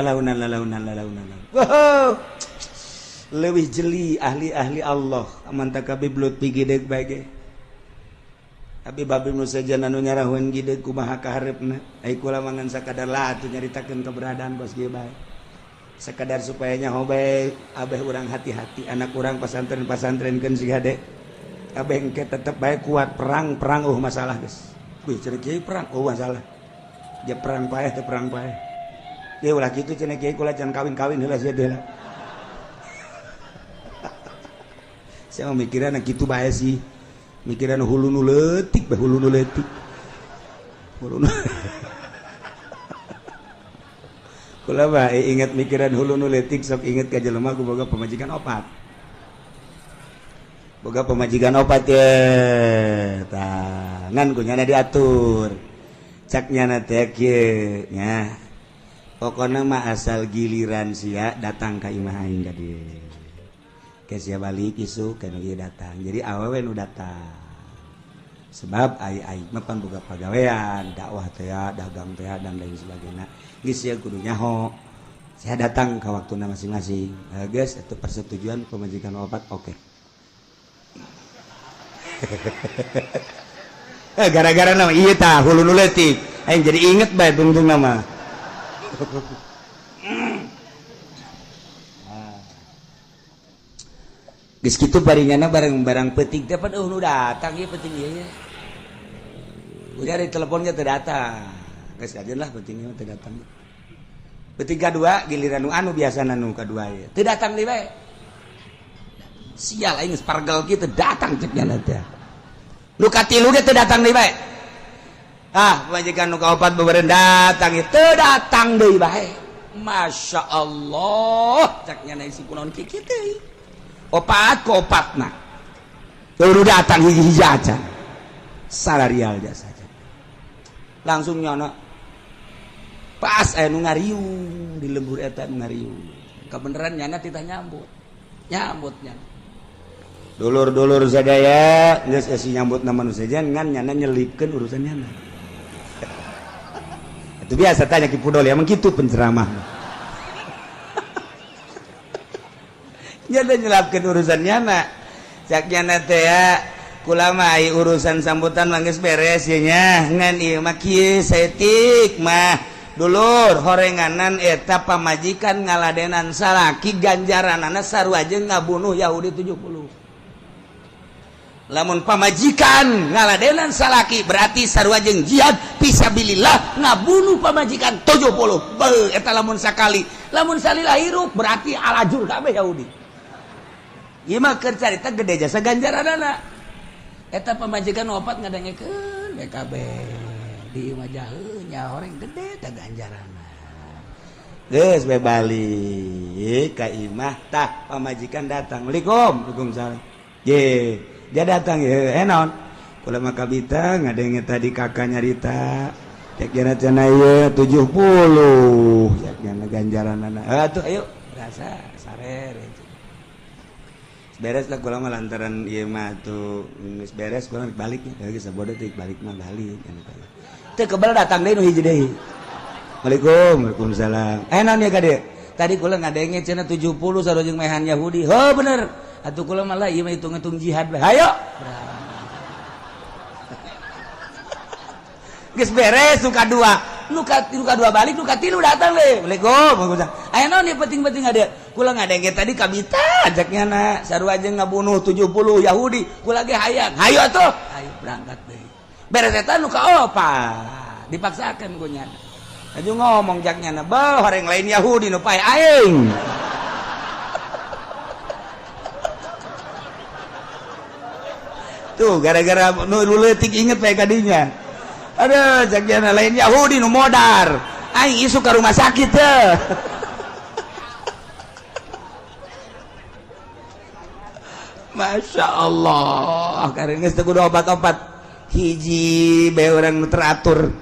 wow leuwih jeli ahli-ahli Allah mantap kabeh blut pigideg bae tapi babi nu sajana nu nyarahun gide kumaha ka hareupna ai kula mangan sakadar lah atuh nyaritakeun keberadaan kos kieu bae sakadar supaya nyaho bae abeh urang hati-hati anak urang pasantren-pasantrenkeun si gade abeh engke tetep bae kuat perang masalah geus wih cenah kieu perang masalah dia perang paeh teh perang paeh ye ulah kitu cenah kieu kula can kawin-kawin heula sia deula saya mikiran gitu bae sih mikiran hulu nu leutik hulu nu leutik kula bae ingat mikiran hulu nu leutik sok inget ka jelema ku boga pamajikan opat ya tangan ku nyana diatur cak nyana teh kieu nya pokona mah asal giliran sia datang ka imah aing ka dieu sia balik isu kana dia datang jadi awewe nu datang sebab ai mah pan boga pagawean dakwah teh dagang teh dan lain sebagainya geus sia kudu nyaho saya datang ka waktuna masing-masing geus itu persetujuan pemajikan opat oke gara-gara nama ieu tah hulu nu leutik aing jadi inget bae tungtung nama geus kitu paringana barang-barang penting teh pada nu datang ieu penting ieu nya. Udah di teleponnya teu datang. Geus kajeun lah penting ieu teu datang. Penting kadua giliran nu anu biasana nu kadua ieu. Teu datang deui bae. Sial aing geus pargel kieu teu datang cek nya teh. Nu katilu ge teu datang deui bae. Ah, majikan nu kaopat bebereun datang ieu teu datang deui bae. Masya Allah cek nya isi kunaon kieu teh. Opat ke opatna baru datang hiji-hiji aja salarial aja saja langsung nyono pas nu ngariung di lembur eta nu ngariung kebeneran nyana titah nyambutnya dulur-dulur sadaya geus esi nyambut nama nu sajan ngan nyana nyelipkeun urusan nyana itu biasa tanya ki pudol emang kitu penceramah jadi nyelapkan urusannya nak caknya nate ya kulama urusan sambutan manggis beres ya nya ngan ieu mah kieu saeutik mah dulur horenganan eta pamajikan ngaladenan salaki ganjaranana sarua jeung ngabunuh Yahudi 70 lamun pamajikan ngaladenan salaki berarti sarua jeung jihad fisabilillah ngabunuh pamajikan 70 beuh eta lamun sakali lamun salila hirup berarti alajur kabeh Yahudi. Ieu mah keur carita gede jasa ganjaranana. Eta pamajikan opat ngadengekeun BKB. Di imah jaheu nya horeng gede tah ganjaranna. Geus we balik ka imah tah pamajikan datang. Assalamualaikum. Waalaikumsalam. Ye, dia datang ye. Naon? Kula mah kabita ngadenge tadi kakak nyarita. Cek jana cenah ieu 70. Cek jana ganjaranana. Atuh ayo rasa sarere. Beres lah kula mah lantaran ieu mah tuh geus beres kula balik nya geus sabodo teh balik mah balik teu kebal datang deui nu hiji deui. Waalaikumsalam. Naon ya kade tadi kula ngadenge cenah 70 sarua jeung mehan Yahudi. Heuh bener atuh kula mah lah ieu mah hitung-hitung jihad bae. Hayo geus beres nu kadua nu kadua balik nu katilu datang le. Waalaikumsalam. Aya naon ieu penting-penting ade kula ngadenge tadi kabita ajaknya na sarua jeung ngabunuh 70 Yahudi kula ge hayang hayo atuh ayo berangkat deui beres eta nu kaopat dipaksakeun ku nya aju ngomong jaknya na beuh horeng lain Yahudi nu pae aing tuh gara-gara nu leutik inget pae kadinya aduh jaknya na lain Yahudi nu modar aing isu ka rumah sakit teh Masya Allah karena geus teu kudu obat-obat hiji bae urang nu teratur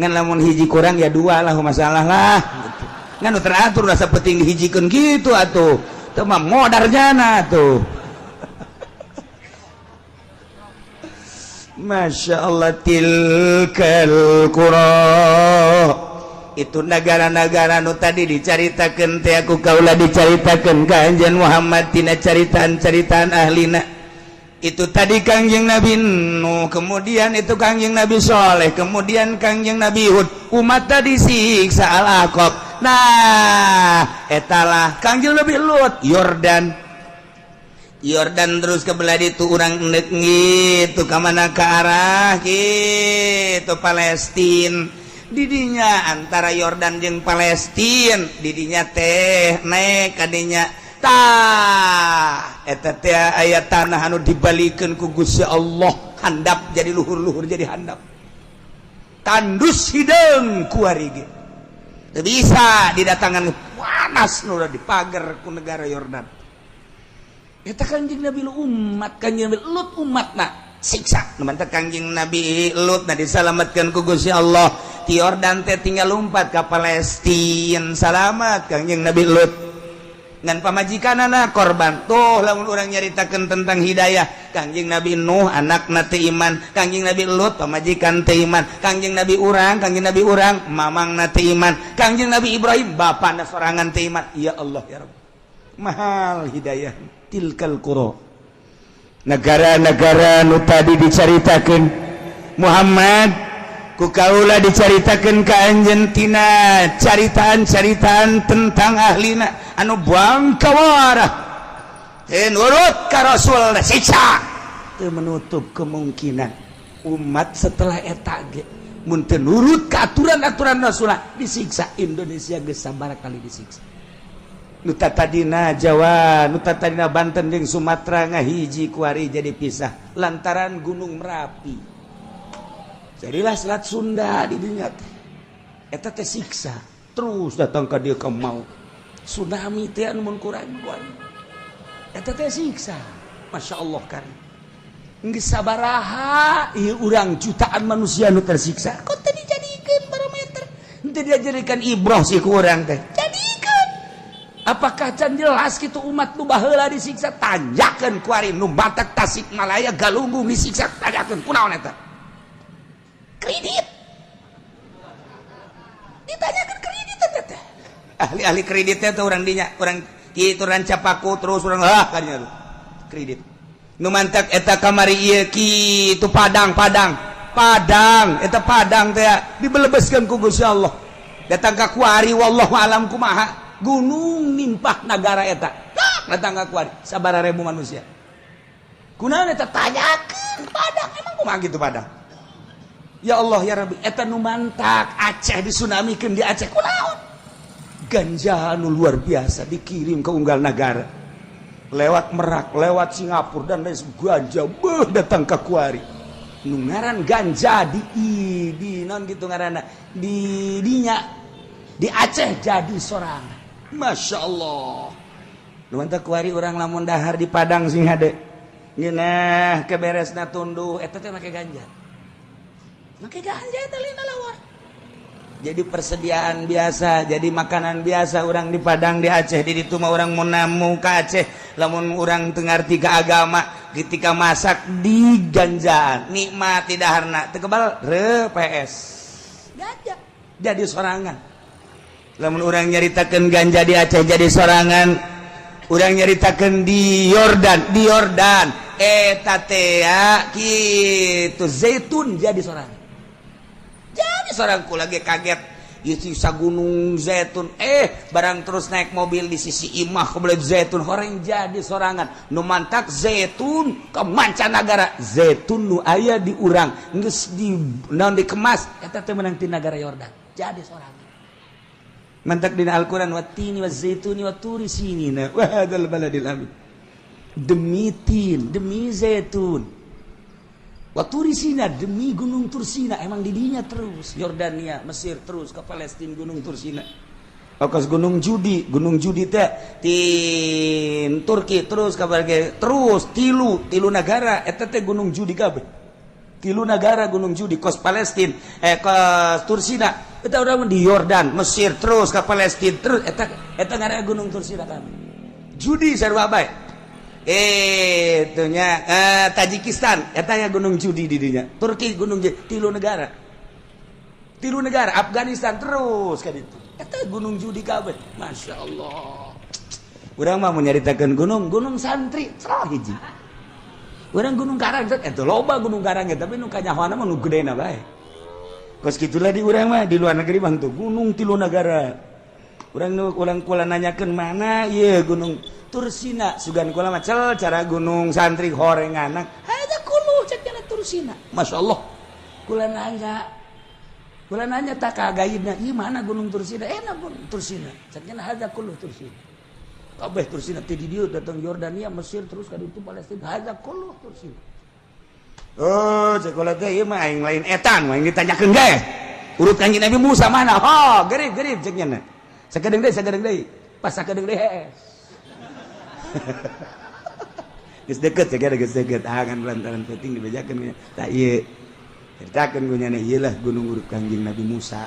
ngan lamun hiji kurang ya dua lah masalah lah gitu. Ngan nu teratur rasa penting dihijikeun gitu atuh teu mah modarnya na tuh Masya Allah tilkal qura itu negara-negara nu tadi dicaritakeun teh aku kaula dicaritakeun ka anjeun Muhammad tina caritaan-caritaan ahlina itu tadi Kangjeng Nabi Nuh kemudian itu Kangjeng Nabi Saleh kemudian Kangjeng Nabi Hud umat tadi siksa al-Aqab nah etalah Kangjeng Nabi Lut Yordan terus ke belah itu urang endek gitu ka mana ka arah gitu Palestina didinya antara Yordan jeung Palestina didinya teh naik kadinya ayat tanah anu dibalikan ku Gusti Allah handap jadi luhur-luhur jadi handap tandus hidung kuari ge teu bisa didatangan panas nu dipager ku negara Yordan eta Kangjeng Nabi umat Kangjeng Nabi Lut umatna siksa nu mantep Kangjeng Nabi Lut na disalamatkeun ku Gusti Allah ti Yordan teh tinggal lompat ka Palestina salamat Kangjeng Nabi Lut ngan pamajikanana korban tuh lamun urang nyaritakeun tentang hidayah Kangjeng Nabi Nuh anakna teu iman Kangjeng Nabi Lut pamajikan teu iman Kangjeng Nabi urang mamangna teu iman Kangjeng Nabi Ibrahim bapana sorangan teu iman ya Allah ya Rabb mahal hidayah tilkal qura negara-negara nu tadi dicaritakeun Muhammad ku kaula dicaritakeun ka anjeun tina caritaan-caritaan tentang ahlina anu bangkawara teu nurut ka Rasul siksa teu menutup kemungkinan umat setelah eta ge mun teu nurut ka aturan-aturan Rasulullah disiksa Indonesia geus sabaraha kali disiksa nu tadina Jawa nu tadina Banten jeung Sumatera ngahiji kuari jadi pisah lantaran Gunung Merapi jadilah Selat Sunda di dunia eta teh siksa terus datang ka dieu ka maut tsunami teh anu mun kurang eta teh siksa Masya Allah kan geus sabaraha ieu urang jutaan manusia nu tersiksa kok teu dijadikeun barometer teu dijadikan ibrah sih ku urang teh jadikeun apakah can jelas kitu umat nu baheula disiksa tanjakeun ku ari nu Batak Tasikmalaya Galunggung disiksa tanjakeun kunaon eta kredit ditanyakan kredit teh ahli-ahli kreditnya tuh orang dinya orang kitu ranca paku terus orang kadinya kredit nu mantak eta kamari ieu kitu Padang eta Padang teh dibelebeskeun ku Gusti Allah datang ka kuari wallahu alam kumaha gunung nimpah nagara eta datang ka kuari sabaraha ribu manusia kunaon eta tanyakeun Padang emang kumaha gitu Padang ya Allah ya Rabbi eta nu mantak Aceh disunamikeun di Aceh kunaon ganja anu luar biasa dikirim ke unggal negara lewat Merak lewat Singapura dan lain ganja datang ke kuari nu ngaran ganja di non gitu ngaranna di dinya di Aceh jadi sorangan Masya Allah nu mantak kuari urang lamun dahar di Padang sing hade ngeunah keberesna tunduh eta teh make ganja pakai ganja itu lina lawar jadi persediaan biasa jadi makanan biasa orang di Padang di Aceh di ditu mah orang mau namu ke Aceh lamun orang teu ngarti ke agama ketika masak di ganjaan nikmat di daharna teu kebal PS ganja jadi sorangan lamun orang nyaritakeun ganja di Aceh jadi sorangan orang nyaritakeun di Yordan eta teh kitu zaitun jadi sorangan jadi seorangku lagi kaget sisa gunung zaitun barang terus naik mobil di sisi imah kebelah zaitun orang jadi sorangan nu mantak zaitun ke mancanagara zaitun nu aya di urang geus di naon dikemas eta teh menang ti negara Yordan jadi sorangan mantak dina Al-Qur'an watini wazaituni waturi sinina wa hadzal baladil amin demi tin demi zaitun Waturi Sina demi gunung Tursina emang didinya terus Yordania Mesir terus ke Palestina gunung Tursina okas gunung Judi teh di Turki terus kabarge terus tilu negara eta teh gunung Judi kabeh tilu negara gunung Judi kos Palestina kos Tursina eta urang di Yordan Mesir terus ke Palestina terus eta ngaranna gunung Tursina kabeh Judi sarua bae itunya Tajikistan eta aya gunung Judi di dinya Turki gunung tilu negara Afghanistan terus ka ditu eta gunung Judi kabeh Masya Allah urang mah mau nyaritakeun gunung santri salah hiji urang gunung Karang eta loba gunung Karang tapi nu kanyahoana mah nu gedena bae kos kitulah di urang mah di luar negeri bang tuh gunung tilu negara urang kula nanyakeun mana ieu gunung Tursina sugan kula macel cara gunung santri horenganak ada kulu cekna Tursina Masya Allah kula nanya tak kagaidna ieu mana gunung Tursina gunung Tursina cekna ada kulu Tursina kabeh tursina teh di dieu datang Yordania Mesir terus ka ditu Palestina haja kullu tursina sekolah teh ieu mah aing lain etan mah ditanyakeun gae urut Kanjeng Nabi Musa mana gerib cek nya sakedeung deui pas sakedeung deui hees geus deukeut kan lantaran penting dibejakeun tah ieu ceritakeun gu nya ieu lah gunung urut Kanjeng Nabi Musa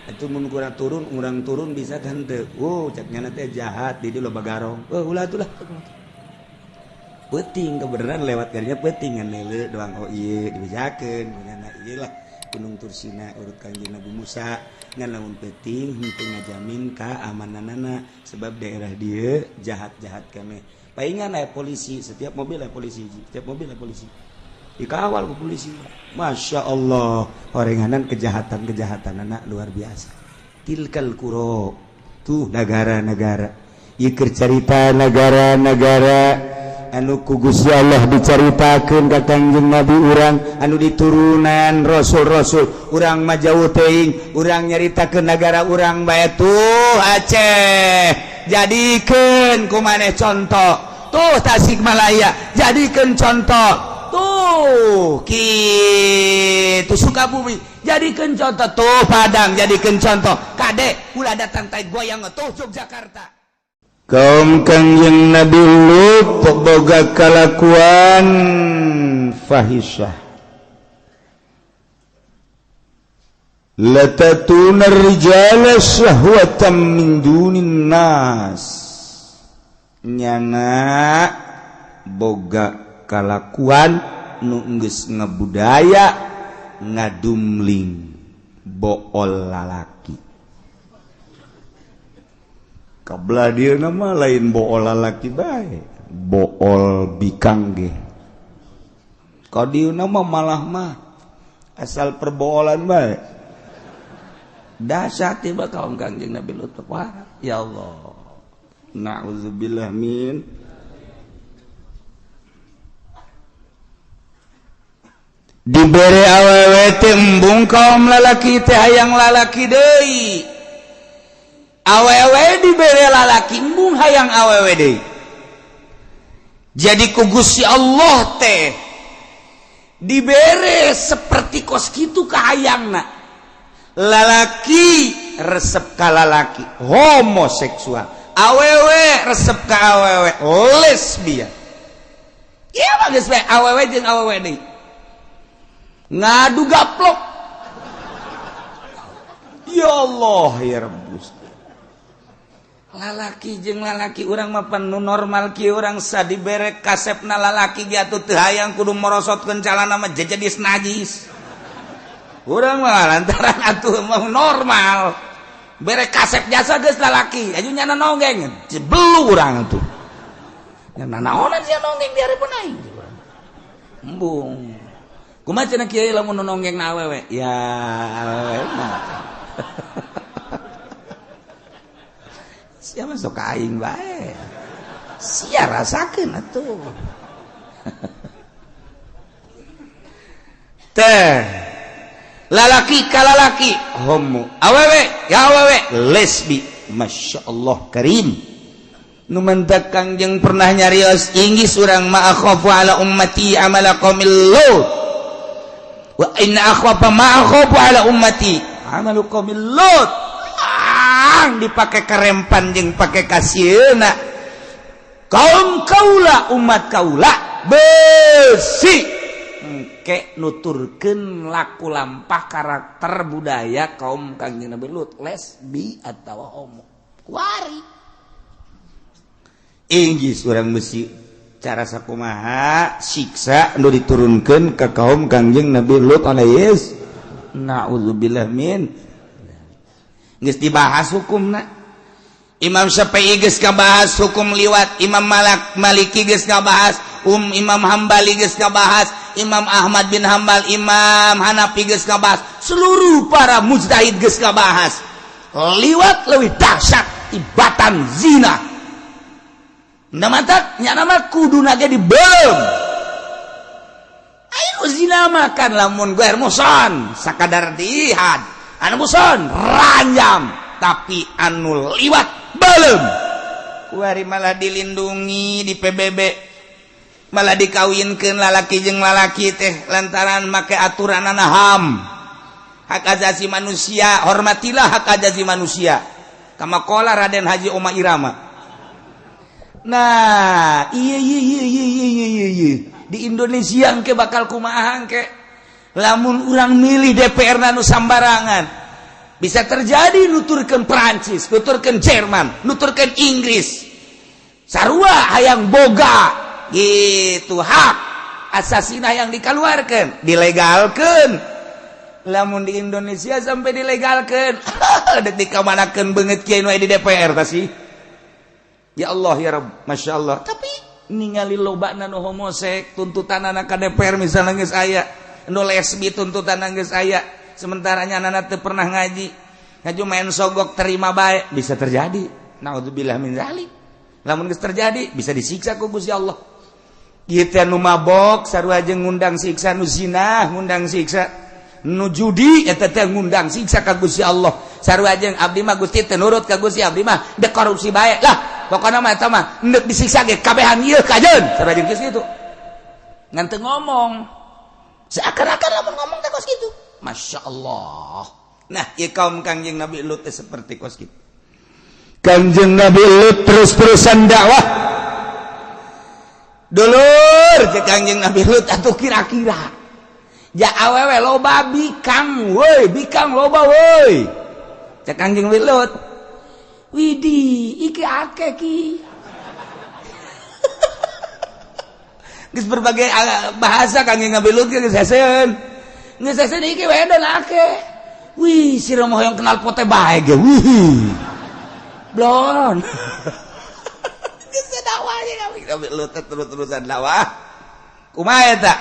itu mun urang turun bisa kan teu cek nya teh jahat di dieu loba garong ulah atuh lah peuting kebenaran lewat kadinya peuting ngan neuleu doang ieu dibejakeun gu nya ieu lah gunung Tursina urut Kanjeng Nabi Musa ngan lamun peuting henteu ngajamin keamananana sebab daerah dieu jahat-jahat keneh paingan aya polisi setiap mobil aya polisi dikawal ku polisi Masya Allah horenganan kejahatan anak luar biasa tilkal qura tuh negara-negara ieu keur carita negara-negara anu ku Gusti Allah dicaritakeun ka Kanjeng Nabi urang anu diturunan rasul-rasul urang mah jauh teuing urang nyaritakeun negara urang bae tuh Aceh jadikeun kumaneh contoh tuh Tasikmalaya jadikeun contoh tuh kitu Sukabumi jadikeun contoh tuh Padang jadikeun contoh kade ulah datang tai goyang tuh Yogyakarta kaum Kanjeng Nabi Lut boga kalakuan fahisyah latatuna rijala syahwatan min dunin nas nyana boga kalakuan nu geus ngabudaya ngadumling bool lalaki kabla dia nama lain bool lalaki bae bool bikang ge kadieu nama malah mah asal perboolan bae dahsyat tiba kaum Kanjeng Nabi Lut parah ya Allah na'udzubillah min dibere awewe teh embung kaum lalaki teh hayang lalaki deui awewe dibere lalaki embung hayang awewe deui jadi ku Gusti Allah teh dibere seperti kos kitu ka hayangna lalaki resep ka lalaki homoseksual awewe resep ka awewe lesbian ieu mah geus bae awewe jeung awewe deui ngadu gaplok ya Allah ya Rabbus lalaki jeung lalaki urang mah panu normal kieu urang sadibere kasepna lalaki ge atuh teu hayang kudu morosotkeun calana mah jejadis najis urang mah lantaran atuh mah normal bere kasep jasa geus lalaki aju nyana nonggeng jebelu urang atuh nyana naonan sia nonggeng di hareupeun aing embung kumaha cenah kieu lamun nonggengna awewe ya awewe mah sia masuk aing bae sia rasakeun atuh teh lalaki ka lalaki homo awewe ya awewe lesbi Masya Allah karim nu mentak Kangjeng pernah nyarios inggis urang ma akhafu ala ummati amala qaumil lut wa inna akhwafa ma akhafu ala ummati amalu qaumil lut dipake karempan jeung pake kasieuna kaum kaula umat kaula besi engke nuturkeun laku lampah karakter budaya kaum Kangjeng Nabi Lut lesbi atawa homo kuari inggis urang besi cara sakumaha siksa nu diturunkeun ka kaum Kangjeng Nabi Lut alaihis naudzubillah min geus dibahas hukumna Imam Syafi'i geus ngabahas hukum liwat Imam Maliki geus ngabahas Imam Hambali geus ngabahas Imam Ahmad bin Hambal Imam Hanafi geus ngabahas seluruh para mujtahid geus ngabahas liwat leuwih dahsyat tibatan zina namatak nya nama kuduna ge dibeulem ayo zina makan lamun guer muson sakadar dihad anu muson ranjam tapi anu liwat beulem Wari malah dilindungi di PBB malah dikawinkeun lalaki jeung lalaki teh lantaran make aturan ham hak asasi manusia. Hormatilah hak asasi manusia kama qala Raden Haji Oma Irama. Nah iya di Indonesia engke bakal kumaha engke lamun urang milih DPR nu sambarangan bisa terjadi nuturkeun Perancis, nuturkeun Jerman, nuturkeun Inggris. Sarua hayang boga gitu hak asasina yang dikeluarkan, dilegalkan. Lamun di Indonesia sampai dilegalkan, detik kamanakeun beungeut kiai nu di DPR tah sih. Ya Allah ya Rabb, Masya Allah. Tapi ningali lobana nu homosek tuntutanana ka DPR misalnya geus aya, nu lesbi tuntutanana geus aya. Sementaranya anak teu pernah ngaji main sogok terima baik bisa terjadi. Naudzubillah min zalik. Lamun geus terjadi bisa disiksa ku Gusti Allah. Kieu teh nu mabok sarua jeung ngundang siksa, nu zina ngundang siksa, nu judi eta teh ngundang siksa ka Gusti Allah. Sarua jeung abdi mah Gusti teu nurut ka Gusti, abdi mah dek korupsi bae. Lah pokona mah eta mah neuk disiksa ge kabehan ieu kajeun. Sarua jeung kitu. Ngan teu ngomong. Seakan-akan lamun ngomong teh kos kitu. Masya Allah. Nah, ya kaum Kangjeng Nabi Lut seperti kos gitu. Kangjeng Nabi Lut terus-terusan dakwah. Dulur, ke Kangjeng Nabi Lut atuh kira-kira. Ja awewe loba bikang, woi, bikang loba woi. Cek Kangjeng Nabi Lut. Widih, iki akeh ki. Geus berbagai bahasa Kangjeng Nabi Lut geus heseueun. Nggak saya iki wedon ake. Wih, si Romo yang kenal pote bae ge. Wih. Blon. Geus dakwahnya kami lu terus-terusan dakwah. Kumaha eta?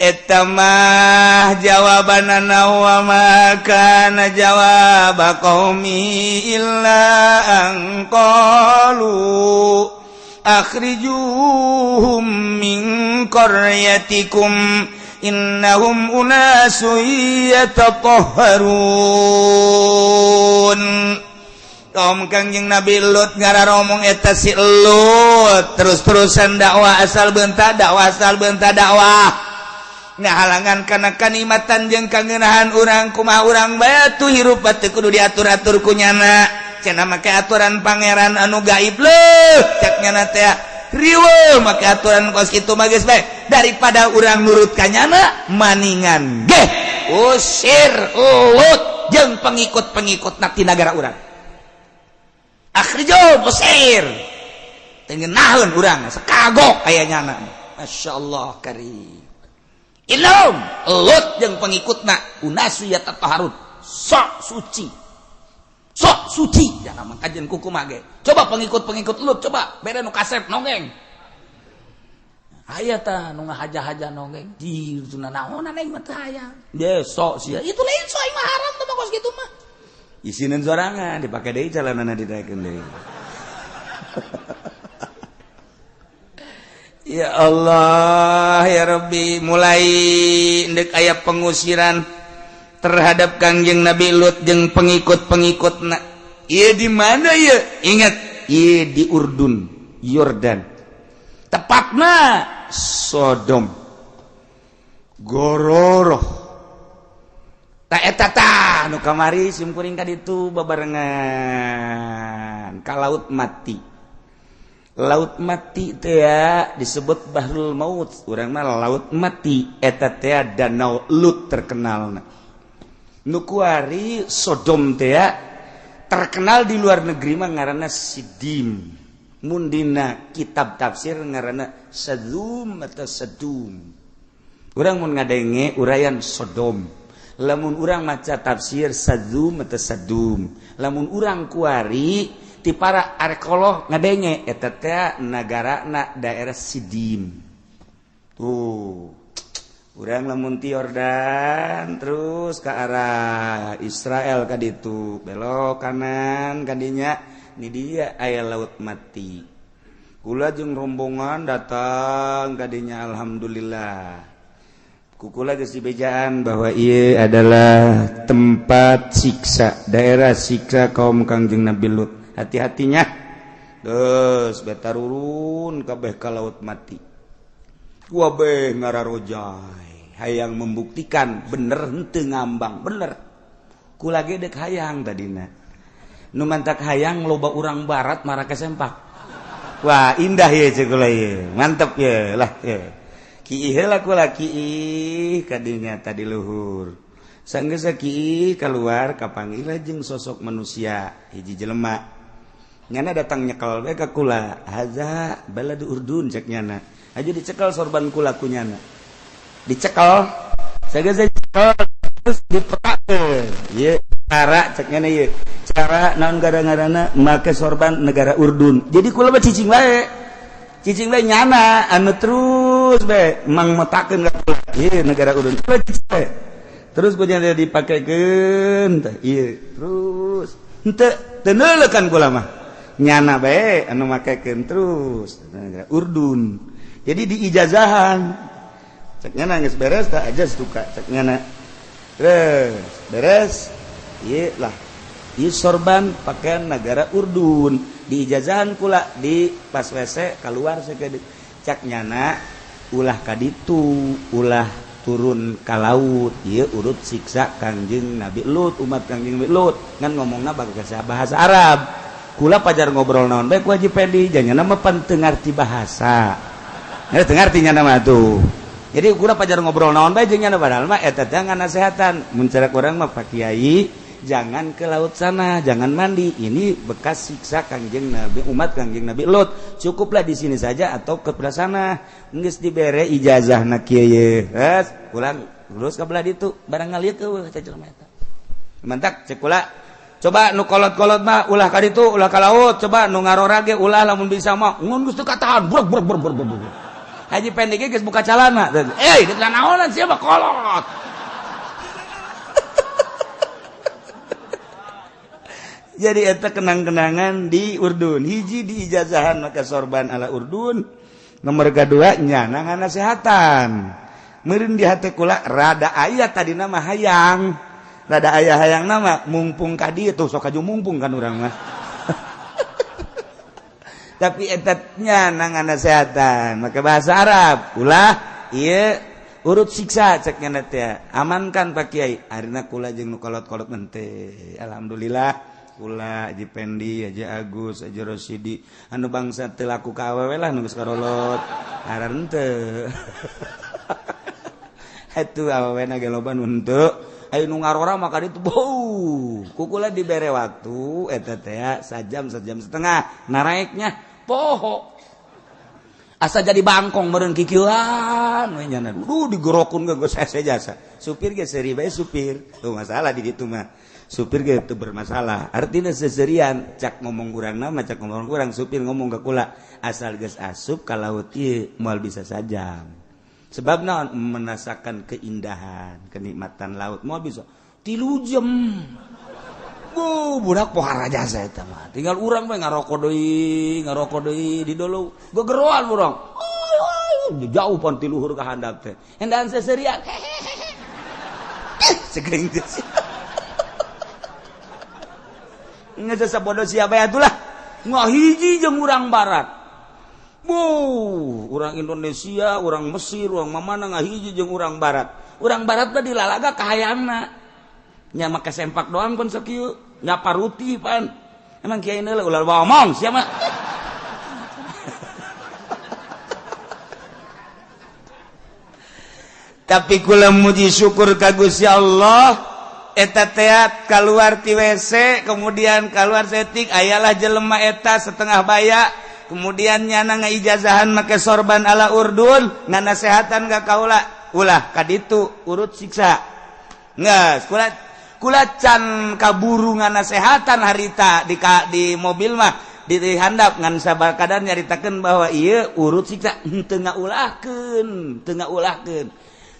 Eta mah jawabanana wa ma kana jawab qaumi illa an qalu akhrijuhum min qaryatikum innahum unasun yatatahharun. Kaum Kangjeng Nabi Lut ngararomong eta si Lut terus-terusan dakwah asal beunta dakwah ngahalangan kana kanikmatan jeung kangeunahan urang kumaha urang bae tuh hirup teu kudu diatur-atur ku nyana cenah make aturan pangeran anu gaib leuh cek nyana teh riweuh make aturan kos kitu mah geus bae daripada urang nurut ka nyana maningan geh usir Lut jeung pengikut-pengikutna ti nagara urang. Akhrijo usir tengenaheun urang sekagok aya nyana. Masyaallah karim. Ilum Lut jeung pengikutna unasu yatatahharun sok suci jangan mangkajeun kuku mage. Coba pengikut-pengikut Lut coba bere nu kasep nongeng. Aya tah nu ngahaja-haja nongeng. Di tuna naonan aing mah teu hayang. Ye sok sia. Itu lain sok aing mah haram teh kos kitu mah. Isinin sorangan dipake deui calanana ditaekeun deui. Ya Allah ya Rabbi, mulai ndek aya pengusiran terhadap Kangjeng Nabi Lut jeung pengikut-pengikutna. Ieu di mana ieu? Ingat, ieu di Urdun, Yordan. Tepatna Sodom. Gororoh. Tak eta tah nu kamari simkuring ka ditu babarengan ka laut mati. Laut mati teh ya disebut Bahrul Maut, urang mah laut mati eta teh danau Lut terkenalna. Nu kuari Sodom teh ya terkenal di luar negeri mah ngaranna Sidim. Mun dina kitab tafsir ngaranna Sadum atau Sadum. Urang mun ngadenge urayan Sodom. Lamun urang maca tafsir Sadum atau Sadum. Lamun urang kuari ti para arkeolog ngadenge eta teh nagarana daerah Sidim. Tuh. Urang lamun ti Yordan terus ke arah Israel ka ditu, belok kanan kadinya ni dia aya laut mati. Kula jeung rombongan datang kadinya alhamdulillah. Kukula geus dibejaan bahwa ieu adalah tempat siksa, daerah siksa kaum Kangjeng Nabi Lut. Hati-hatinya terus betarurun kabeh ka laut mati wabeh ngararojai hayang membuktikan bener henteu ngambang bener kula ge deuk hayang tadina nu mantak hayang loba urang barat mara kesempak wah indah ye ceuk kula ye mantep ye lah ye kiih heula kula kiih kadinya tadi luhur sanggeus kiih keluar kapanggil jeung sosok manusia hiji jelema nyana datang nyekel we ka kula haza baladu urdun cek nyana aja dicekel sorban kula ku nyana dicekel sanggeus dicekel terus dipetakeun ieu cara cek nyana ieu cara naon gara-garana make sorban negara Urdun jadi kula mah cicing bae nyana anu terus bae mang metakeun ka kula ieu negara Urdun terus ku nyana dipakekeun tah ieu terus henteu teu neulekan kula mah nyana bae anu makekeun terus negara Urdun jadi diijazahan cek nyana geus beres tah aja suka cek nyana terus beres ieu lah ieu sorban pakaian negara Urdun diijazahan kula di pas WC keluar sakedeuk cak nyana ulah kaditu ulah turun ka laut ieu urut siksa Kangjeng Nabi Lut umat Kangjeng Nabi Lut ngan ngomongna bahasa Arab kula pajar ngobrol naon bae ku Haji Pedi jangan mah pan teu ngarti bahasa teu ngarti nya mah tuh jadi kula pajar ngobrol naon bae jeung nya padahal mah eta teh nganasehatan mun cara urang mah Pak Kiai jangan ke laut sana jangan mandi ini bekas siksa Kangjeng Nabi umat Kangjeng Nabi Lut cukuplah di sini saja atau ke belah sana geus dibere ijazahna kieu ye pulang lulus ka belah ditu barang ngalieu eueuh ca jelema eta mantak cek kula coba nu kolot-kolot mah ulah ka ditu ulah ka laut coba nu ngarora ge ulah lamun bisa mah mun geus teu katahan brek Haji Pendi ge geus buka calana geus naonan siapa kolot jadi eta kenang-kenangan di Urdun hiji di ijazahan maka sorban ala Urdun nomor kedua nyana nganasehatan meureun di hate kula rada aya tadina mah hayang rada aya hayang nama mumpung ka dieu tuh sok aju mumpung kan urang mah tapi eta nyana nganasehatan maka bahasa Arab ulah ieu urut siksa cek nyana teh amankan Pak Kiai arina kula jeung nu kolot-kolot mente alhamdulillah kula Haji Pendi, Haji Agus, Haji Rosidi anu bangsa teu laku ka awewe lah nu geus karolot aran teu atuh awewena ge loba nu henteu aya nu ngarora maka ditu bau kukula dibere waktu eta teh sajam setengah naraeknya poho asa jadi bangkong meureun kikieuan we nyana digorokun ge geus hese jasa supir ge seuri bae supir tuh masalah di ditu mah supir ge teu bermasalah artinya seserian cak ngomong urang nama cak ngomong urang supir ngomong ka kula asal geus asup ka laut ieu moal bisa sajam sebab naon merasakan keindahan kenikmatan laut moal bisa 3 jam budak pohara jasa eta mah tinggal urang bae ngarokok deui di dolo gegeroan urang jauh pon ti luhur ka handap teh endahan seserian segering teh ngeuseus sabodo sia bae atulah ngahiji jeung urang barat urang Indonesia urang Mesir urang mamana ngahiji jeung urang barat mah dilalaga ka hayangna nya make sempak doang pun sakieu nya paruti pan emang kiai neula ulah ngomong sia mah tapi kula muji syukur ka Gusti Allah eta teat keluar ti WC kemudian keluar setik ayalah jelema eta setengah baya kemudian nyana ngaijazahan make sorban ala Urdun nganasehatan ka kaula ulah kaditu urut siksa geus kula can kaburu nganasehatan harita di mobil mah di handap ngan sabar kadar nyaritakeun bahwa ieu urut siksa teu ngaulahkeun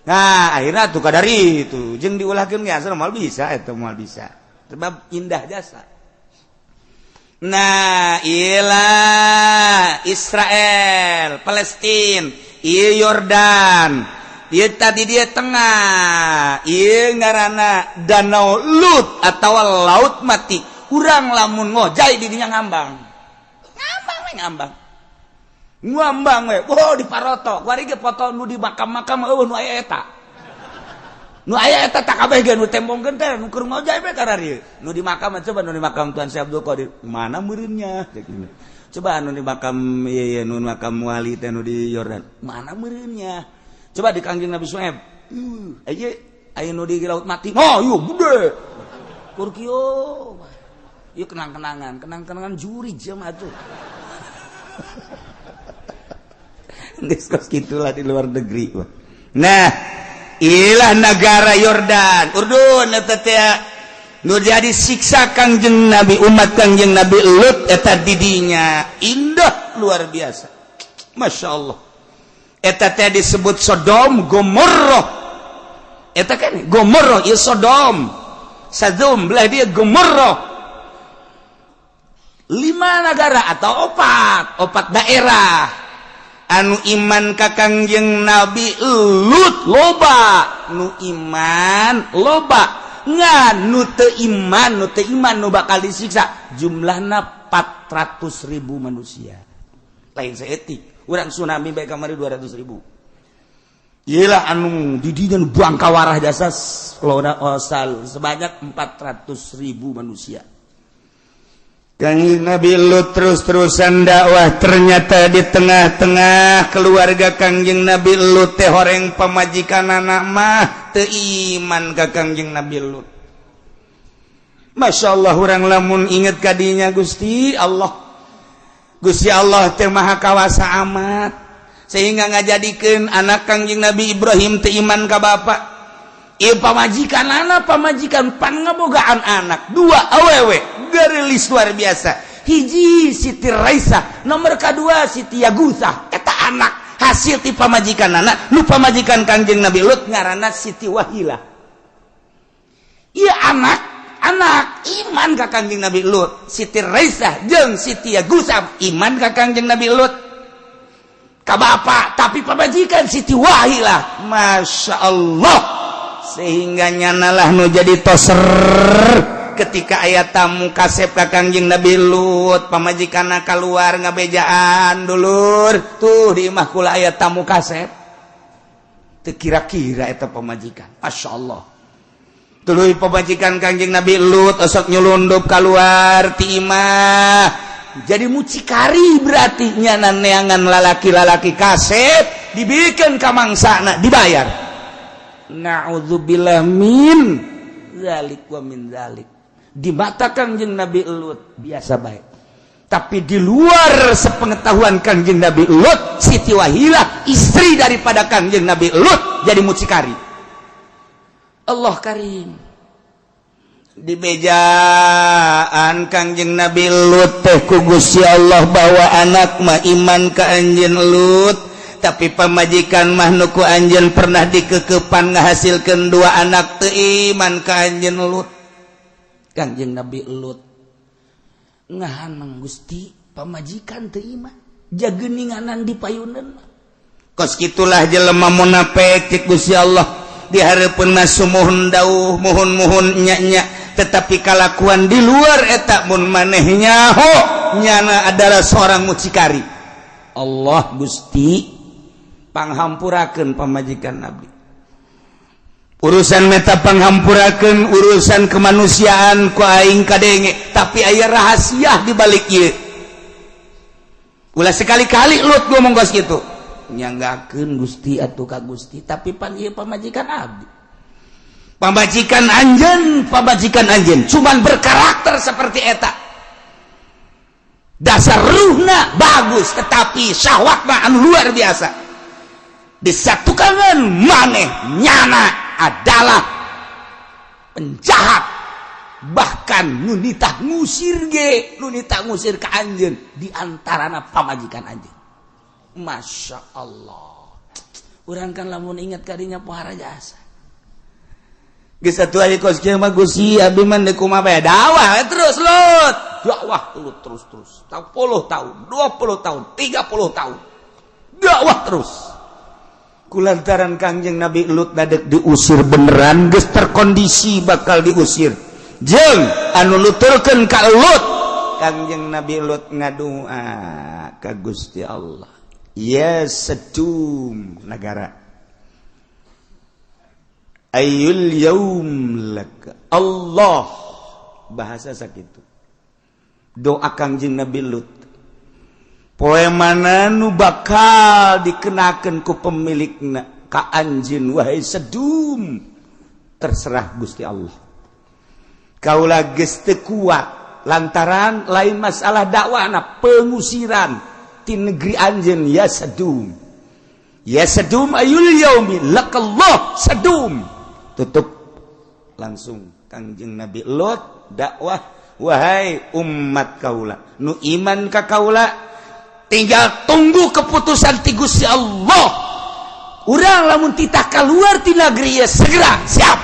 nah akhirnya tuh kadari itu jeung diulahkeun ge asal moal bisa eta moal bisa sebab indah jasa nah iyalah Israel Palestina ieu Yordan ieu tadi dia tengah ieu ngaranna Danau Lut atawa Laut Mati urang lamun ngojay di dinya ngambang ngambang we di paroto kuari ge foto nu di makam-makam nu aya eta tak kabeh ge nu tembongkeun teh nu keur ngojay we karena ieu nu di makam coba nu di makam Tuan Syekh Abdul Qadir mana meureunnya coba anu di makam ieu nu makam wali teh nu di Yordan mana meureunnya coba di Kangjeng Nabi Syuaib aya nu di laut mati ieu gede kur kieu ieu kenang-kenangan juri jemaah tuh Diskus gitulah di luar negeri. Nah, inilah negara Yordan, Urdun eta teh nu jadi siksa Kangjeng Nabi umat Kangjeng Nabi Lut eta didinya indah luar biasa. Masya Allah. Eta teh disebut Sodom Gomorrah. Eta kan Gomorrah ieu Sodom. Sadom belah dia Gomorrah. 5 negara atau 4 daerah anu iman ka Kangjeng Nabi Lut loba nu iman loba ngan nu teu iman nu bakal disiksa jumlahna 400.000 manusia lain saeutik urang tsunami bae kamari 200.000 iyalah anu di dinya nu bangkawarah jasa sebanyak 400.000 manusia. Kangjeng Nabi Lut terus-terusan dakwah ternyata di tengah-tengah keluarga Kangjeng Nabi Lut teh horeng pamajikan anak mah teu iman ka Kangjeng Nabi Lut. Masya Allah urang lamun inget kadinya Gusti Allah teh maha kawasa amat sehingga ngajadikeun anak Kangjeng Nabi Ibrahim teu iman ka bapa. Ieu pamajikan pan ngabogaan anak 2 awewe gerilis luar biasa hiji Siti Raisa nomor kedua Siti Yagutha eta anak hasil ti pamajikan anak nu pamajikan Kangjeng Nabi Lut ngaranna Siti Wahilah ieu anak iman ka Kangjeng Nabi Lut Siti Raisa jeung Siti Yagutha iman ka Kangjeng Nabi Lut ka bapa tapi pamajikan Siti Wahilah Masya Allah sehingga nyanalah nu jadi toser ketika ayat tamu kasep ka Kangjeng Nabi Lut pamajikanna keluar ngabejaan dulur tuh di imah kula ayat tamu kasep teu kira-kira eta pamajikan Masya Allah tuluy pamajikan Kangjeng Nabi Lut osok nyelundup keluar ti imah jadi mucikari berarti nyana neangan lalaki-lalaki kasep dibikin ka mangsana dibayar. Na'udzubillah min zalik wa min zalik. Di mata Kangjeng Nabi Lut biasa baik. Tapi di luar sepengetahuan Kangjeng Nabi Lut, Siti Wahilah istri daripada Kangjeng Nabi Lut jadi mucikari. Allah karim. Di bejaan Kangjeng Nabi Lut teh ku Gusti Allah bawa anak mah iman ka anjeun Lut. Tapi pamajikan mah nuku anjeun pernah dikekepan ngahasilkeun 2 anak teu iman ka anjeun Lut. Kangjeng Nabi Lut ngahanang Gusti pamajikan teu iman jageuninganan di payuneun kos kitulah jelema munafik ti Gusti Allah di hareupeun mah sumuhun dauh muhun-muhun nya-nya tetapi kalakuan di luar eta mun maneh nyaho nyana adalah seorang mucikari. Allah Gusti panghampurakeun pamajikan Nabi urusan meta panghampurakeun urusan kemanusiaan ku aing kadenge tapi aya rahasia di balik ieu ulah sekali-kali Lut ngomong kos kitu nyanggakeun Gusti atuh ka Gusti tapi pan ieu pamajikan abdi pamajikan anjeun cuman berkarakter seperti eta dasar ruhna bagus tetapi syahwatna anu luar biasa disatukan maneh nyana adalah penjahat bahkan nunitah ngusir ke anjeun di antarana pamajikan anjeun. Masya Allah urang kan lamun ingat kadinya pohara jasa geus atuh aya kos kieu mah Gusti abdi mah deuk kumaha bae dakwah terus Lut dakwah terus 10 tahun 20 tahun 30 tahun dakwah terus kulantaran Kangjeng Nabi Lut dadek diusir beneran geus terkondisi bakal diusir jeung anu nuturkeun ka Lut Kangjeng Nabi Lut ngadua ka Gusti Allah ya Sedum negara Ayul yaum laka Allah bahasa sakitu doa Kangjeng Nabi Lut poe mana nu bakal dikenakeun ku pemilikna ka anjeun wahai Sedum terserah Gusti Allah kaula geus teu kuat lantaran lain masalah dakwahna pengusiran ti negeri anjeun ya Sedum ayul yaumi lakallah Sedum tutup langsung Kangjeng Nabi Lut dakwah wahai umat kaula nu iman ka kaula tinggal tunggu keputusan ti Gusti Allah urang lamun titah keluar ti negeri ya segera siap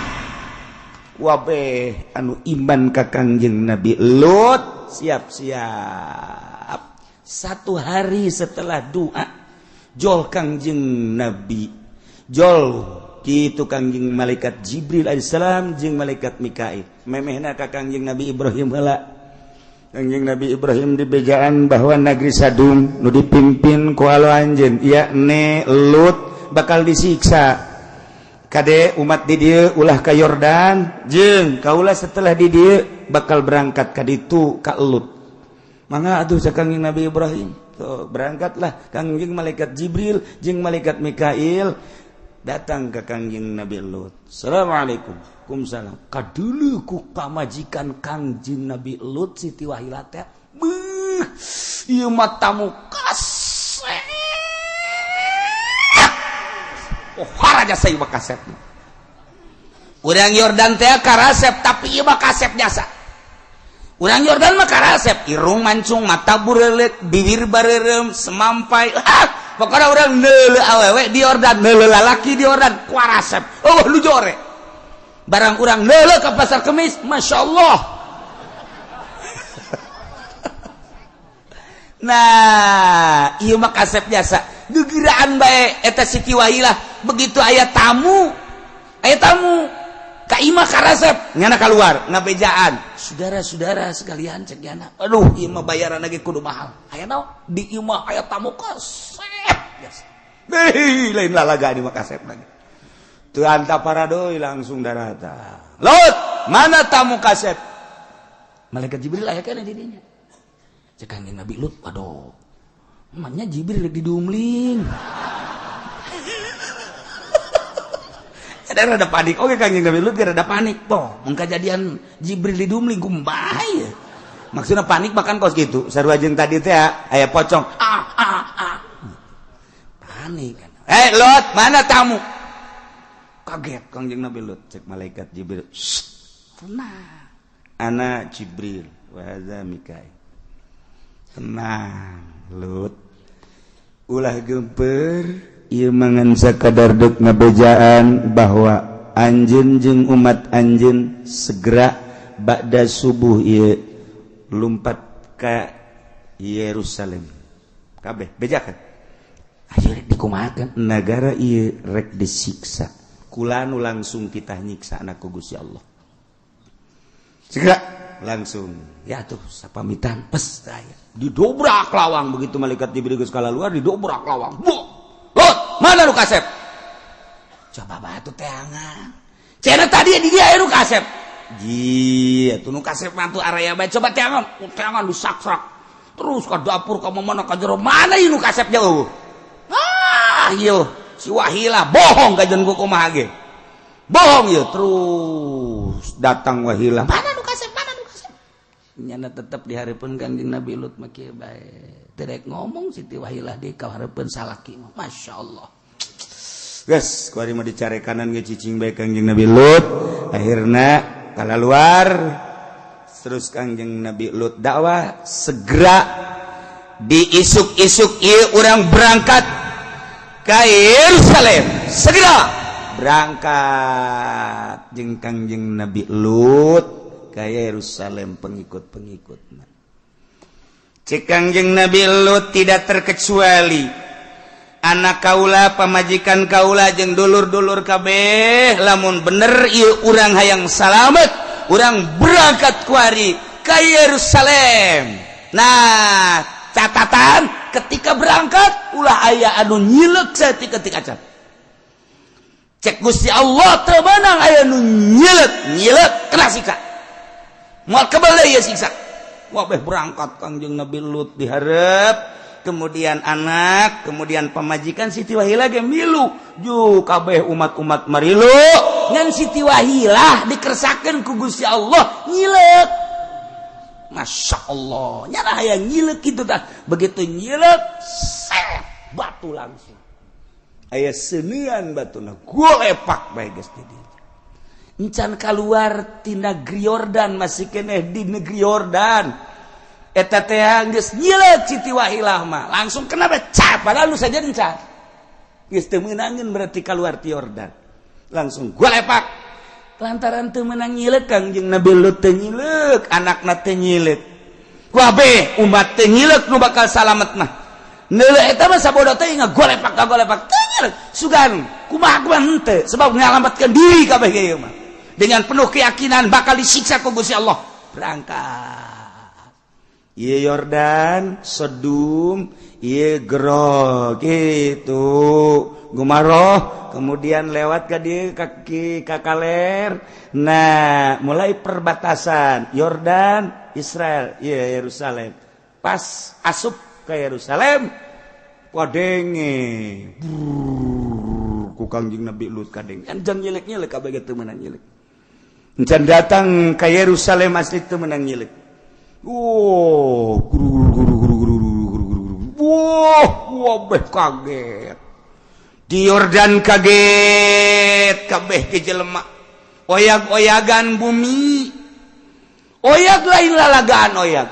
wabeh anu iman ka Kangjeng Nabi Lut siap-siap 1 hari setelah doa jol Kangjeng Nabi jol kitu Kangjeng malaikat Jibril alaihissalam jeung malaikat Mikail memehna ka Kangjeng Nabi Ibrahim heula Kangjeng Nabi Ibrahim dibejaan bahwa negeri Sadum nu dipimpin ku alo anjeun yakni Lut bakal disiksa kade umat di dieu ulah ka Yordan jeung kaula setelah di dieu bakal berangkat ka ditu ka Lut mangga atuh sa Kangjeng Nabi Ibrahim tuh berangkatlah Kangjeng malaikat Jibril jeung malaikat Mikail datang ke Kangjeng Nabi Lut assalamualaikum kumsalam kadulu ku pamajikan Kangjeng Nabi Lut Siti Wahilah teh beuh ieu mah tamu kasep oh haraja saya mah kasep urang Yordan teh karasep tapi ieu mah kasep jasa urang Yordan mah karasep irung mancung mata burelet bibir bareureum semampai pokoknya orang neule awewe di Yordan neule lalaki di Yordan kuarasep oh lu jore barang orang neule ke pasar kemis Masya Allah nah iya mah kasep jasa gegiraan bae eta Siti Wahilah begitu aya tamu ka imah karasep nyana keluar ngabejaan saudara-saudara sekalian cek yana aduh imah bayaran lagi kudu mahal aya naon di imah aya tamu kasep lain lalaga di Makasep lagi tu anta paradoi langsung darata Lut mana tamu kasep malaikat Jibril aya kana di dinya cek Kangjeng Nabi Lut aduh emangnya Jibril di dumling ada panik oke Kangjeng Nabi Lut ada panik toh mun kejadian Jibril di dumling kumaha maksudnya panik makan kos gitu sarua jeung tadi teh aya pocong panik kan Lut mana tamu kaget Kangjeng Nabi Lut cek malaikat Jibril tenang ana Jibril wa hadza Mikail tenang Lut ulah geumpeur ieu mangan sakadar deuk ngabejaan bahwa anjeun jeung umat anjeun segera ba'da subuh ieu lumpat ka Yerusalem kabeh bejakeun ayo rek dikumahakeun nagara ieu rek disiksa kula nu langsung kita nyiksa na ku Gusti Allah segera langsung ya tuh sapamitan pes aya didobrak lawang begitu malaikat Jibril geus kalaluar didobrak lawang Lut mana nu kasep coba batu teangan cenah tadi di dia nu kasep ji atuh nu kasep mah tuh area bae coba teangan disaksak terus ka dapur ka mana ka jero mana ieu nu kasep jauh ieu si Wahilah bohong kajen ku kumaha ge bohong ieu terus datang Wahilah mana nu kasep nyana tetep dihareupeun Kangjeng Nabi Lut mah kieu bae teu rek ngomong Siti Wahilah di kahareupeun salaki mah masyaallah geus kuari mah dicare kanan ge cicing bae Kangjeng Nabi Lut akhirna kalaluar terus Kangjeng Nabi Lut dakwah segera diisuk-isuk ieu urang berangkat ka Yerusalem segera berangkat jeung Kangjeng Nabi Lut ka Yerusalem pengikut-pengikutna. Cek Kangjeng Nabi Lut tidak terkecuali anak kaula, pamajikan kaula jeung dulur-dulur kabeh lamun bener ieu urang hayang salamet, urang berangkat kuari ka Yerusalem. Nah catatan ketika berangkat ulah aya anu nyilek ketika can cek Gusti Allah temenang aya anu nyilek kena siksa moal kebal deui siksa wabeh berangkat Kangjeng Nabi Lut dihareup kemudian anak kemudian pamajikan Siti Wahilah ge milu ju kabeh umat-umat marilu ngan Siti Wahilah dikersakeun ku Gusti Allah nyilek. Masya Allah nyana aya nyilek kitu tah begitu nyilek batu langsung aya seunian batuna golepak bae geus di dieu encan kaluar ti negeri Yordan masih keneh di negeri Yordan eta teh geus nyilek Siti Wahilah mah langsung kena becap padahal nu saja encan geus teu meunangeun berarti kaluar ti Yordan langsung golepak lantaran teu meunang nyilek Kangjeng Nabi Lut teu nyilek anakna teu nyilek kabeh umat teu nyilek nu bakal salamet mah neuleuh eta mah sabodo teh ngagolepak teu nyilek sugan kumaha henteu sebab nyalametkeun diri kabeh ge mah dengan penuh keyakinan bakal disiksa ku Gusti Allah berangkat ieu Yordan Sodom ieu Gero gitu gumaroh kemudian lewat ke dieu ka Kaler nah mulai perbatasan Yordan Israel ieu Yerusalem pas asup ke Yerusalem wadenge ku Kangjeng Nabi Lut kadeng anjang nyilek-nyilek kabeh teu meunang nyilek encan datang ka Yerusalem asli teu meunang nyilek wabeh kaget di Yordan kaget kabeh ke jelema oyag-oyagan bumi oyag lain lalagaan oyag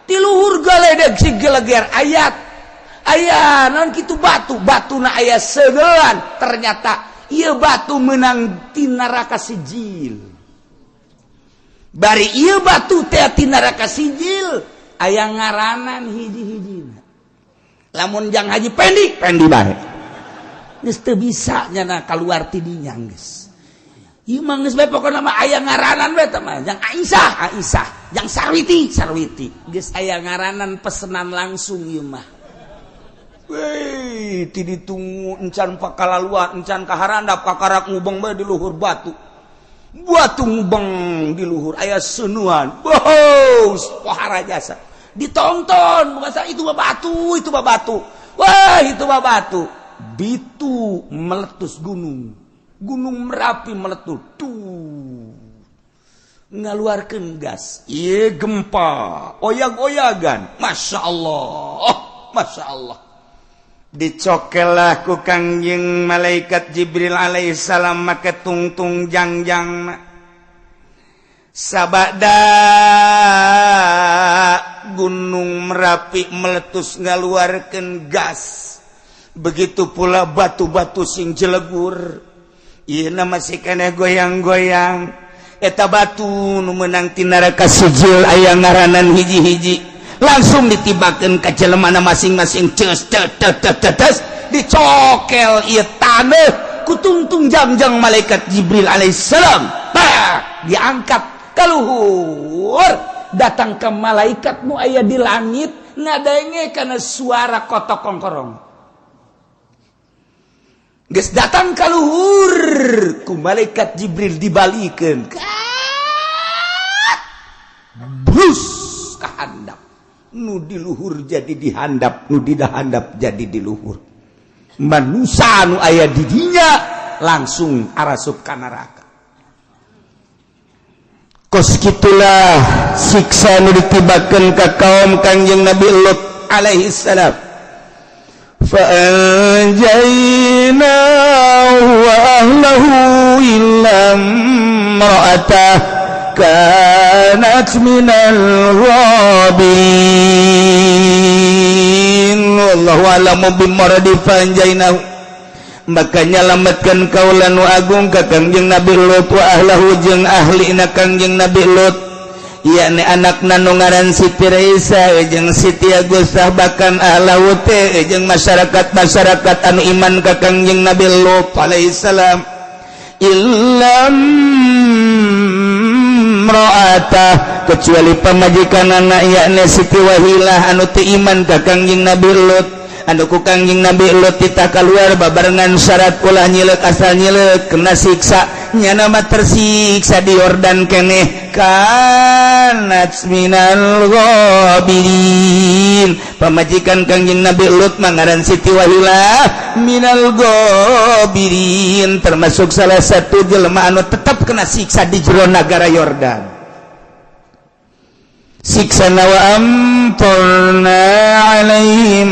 di luhur galedeg si geleger ayat aya naon kitu batuna aya segelan ternyata ieu batu meunang ti neraka sijil bari ieu batu teh ti neraka sijil aya ngaranan hiji-hijina lamun jang haji pendi bae geus teu bisa nyana kaluar ti dinya geus ieu mah geus bae pokona mah aya ngaranan bae teh mah jang Aisyah jang Sarwiti geus aya ngaranan pesenan langsung ieu mah weh ti ditunggu encan pakalaluan encan kaharandap kakarak ngubeng bae di luhur batu ngubeng di luhur aya seunuan bos pohara jasa ditonton masa itu mah batu wah itu mah batu bitu meletus gunung Merapi meletus tuh ngaluarkeun gas ieu gempa oyag-oyagan Masya Allah dicokelah ku Kangjeng malaikat Jibril alaihissalam make tungtung jangjang sabada gunung Merapi meletus ngaluarkeun gas begitu pula batu-batu sing jelegur ieu masih keneh goyang-goyang eta batu nu meunang ti neraka sijil aya ngaranan hiji-hiji langsung ditibakeun ka jelemana masing-masing ceus dicokel ieu taneuh ku tungtung jangjang malaikat Jibril alaihissalam diangkat ka luhur datang ke malaikat nu aya di langit ngadenge kana suara kotok kongkorong geus datang ka luhur ku malaikat Jibril dibalikeun brus ka handap nu di luhur jadi dihandap nu di dahandap jadi di luhur manusia nu aya di dinya langsung arasup ka neraka kos kitulah siksa nu ditibakeun ka kaum Kangjeng Nabi Lut alaihi salam fa anjayna wa ahlahu illa imra'atah kanat minal ghabirin wallahu a'lamu bimaradi fa anjayna maka nyalametkeun kaula nu agung ka Kangjeng Nabi Lut wa ahlahu jeung ahlina Kangjeng Nabi Lut yakni anakna nu ngaran Siti Raisa jeung Siti Agusah bahkan ahlahu teh jeung masyarakat anu iman ka Kangjeng Nabi Lut alaihi salam illam imra'atah kecuali pamajikan anak yakni Siti Wahilah anu teu iman ka Kangjeng Nabi Lut anu ku Kangjeng Nabi Lut tita kaluar babarengan syarat ulah nyileuk asal nyileuk kena siksa nyana mah tersiksa di Yordan keneh kanat minal ghabirin pamajikan Kangjeng Nabi Lut mangaran Siti Wahilah minal ghabirin termasuk salah satu jelema anu tetap kena siksa di jero negara Yordan siksa wa amtarna alaihim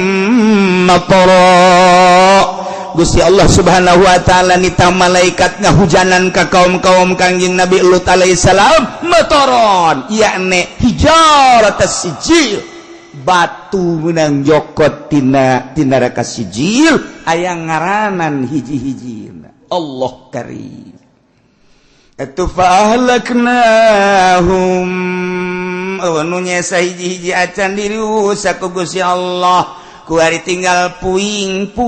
matara Gusti Allah Subhanahu wa taala nita malaikat ngahujanan ka kaum-kaum Kangjeng Nabi Lut alaihi salam mataron yakni hijarat sijil batu menang jokot tina neraka sijil aya ngaranan hiji-hijina Allah karim atu fahlaknahum anu nyesa hiji-hiji acan dirusak ku Gusti Allah kuari tinggal puing-puing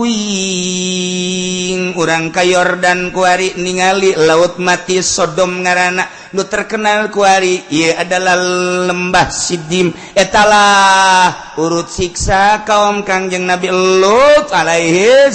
urang ka Yordan kuari ningali laut mati Sodom ngaranna nu terkenal kuari ieu adalah lembah Sidim etalah urut siksa kaum Kangjeng Nabi Lut alaihi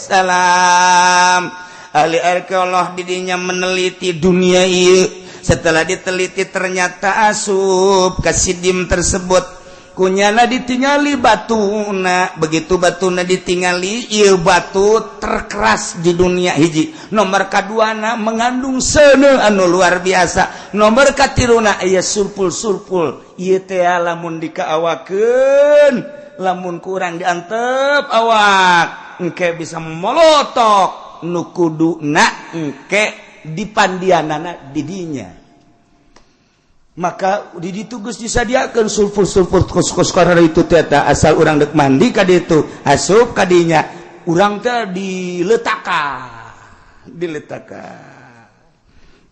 salam ahli arkeolog didinya meneliti dunia ieu setelah diteliti ternyata asup ka Sidim tersebut kunyana ditingali batuna begitu batuna ditingali ieu batu terkeras di dunia hiji nomor kaduana mengandung seuneu anu luar biasa nomor katiruna aya sulfur ieu teh lamun dikaawakeun lamun kurang diantep awak engke bisa molotok nu kuduna engke dipandianana didinya maka ditugas disadiakan sulfur kos karena itu teta asal orang dek mandi ka ditu asup kadinya urang teh diletakkan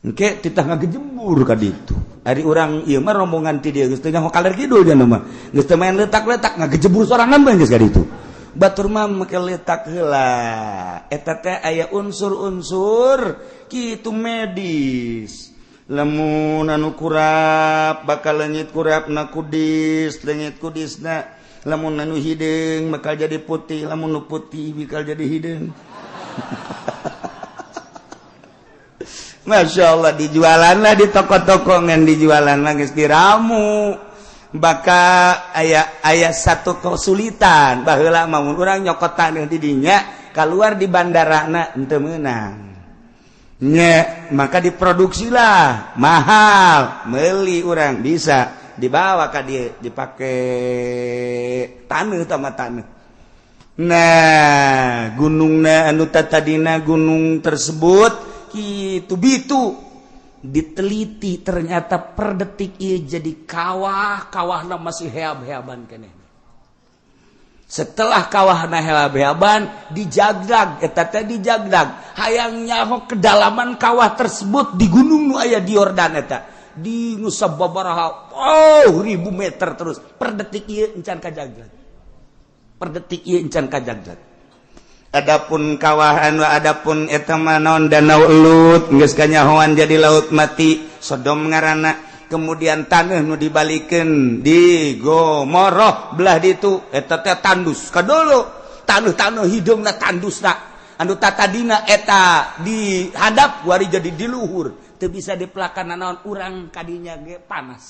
engke titah ngagejembur ka ditu ari urang ieu mah rombongan ti dieu geus teh kaler kidul nya mah geus teh main letak-letak ngagejembur sorangan mah geus ka ditu batur mah make letak heula eta teh aya unsur-unsur kitu medis lamun anu kurap bakal leungit kurapna kudis leungit kudisna lamun anu hideung bakal jadi putih lamun nu putih bakal jadi hideung Masya Allah dijualanna di toko-toko ngan dijualanna geus diramu bakal aya satu kesulitan baheula mun urang nyokotan di dinya keluar di bandarana henteu meunang nya maka diproduksilah mahal meuli urang bisa dibawa ka dieu dipake taneuh tama taneuh nah gunungna anu tadina gunung tersebut kitu bitu diteliti ternyata per detik ieu jadi kawah-kawahna masih heab-heaban keneh setelah kawahna heab-heaban dijagdag eta teh dijagdag hayang nyaho kedalaman kawah tersebut di gunung nu aya di Yordan eta di nu sababaraha ribu meter terus per detik ieu encan kajagdag per detik ieu encan kajagdag adapun kawah anu adapun eta mah naon danau Lut geus kanyahoan jadi laut mati Sodom ngaranna kemudian taneuh nu dibalikeun di Gomorrah belah ditu eta teh tandus kadulu taneuh hidungna tandusna anu tatadina eta dihadap wari jadi di luhur teu bisa dipelakana naon urang kadinya ge panas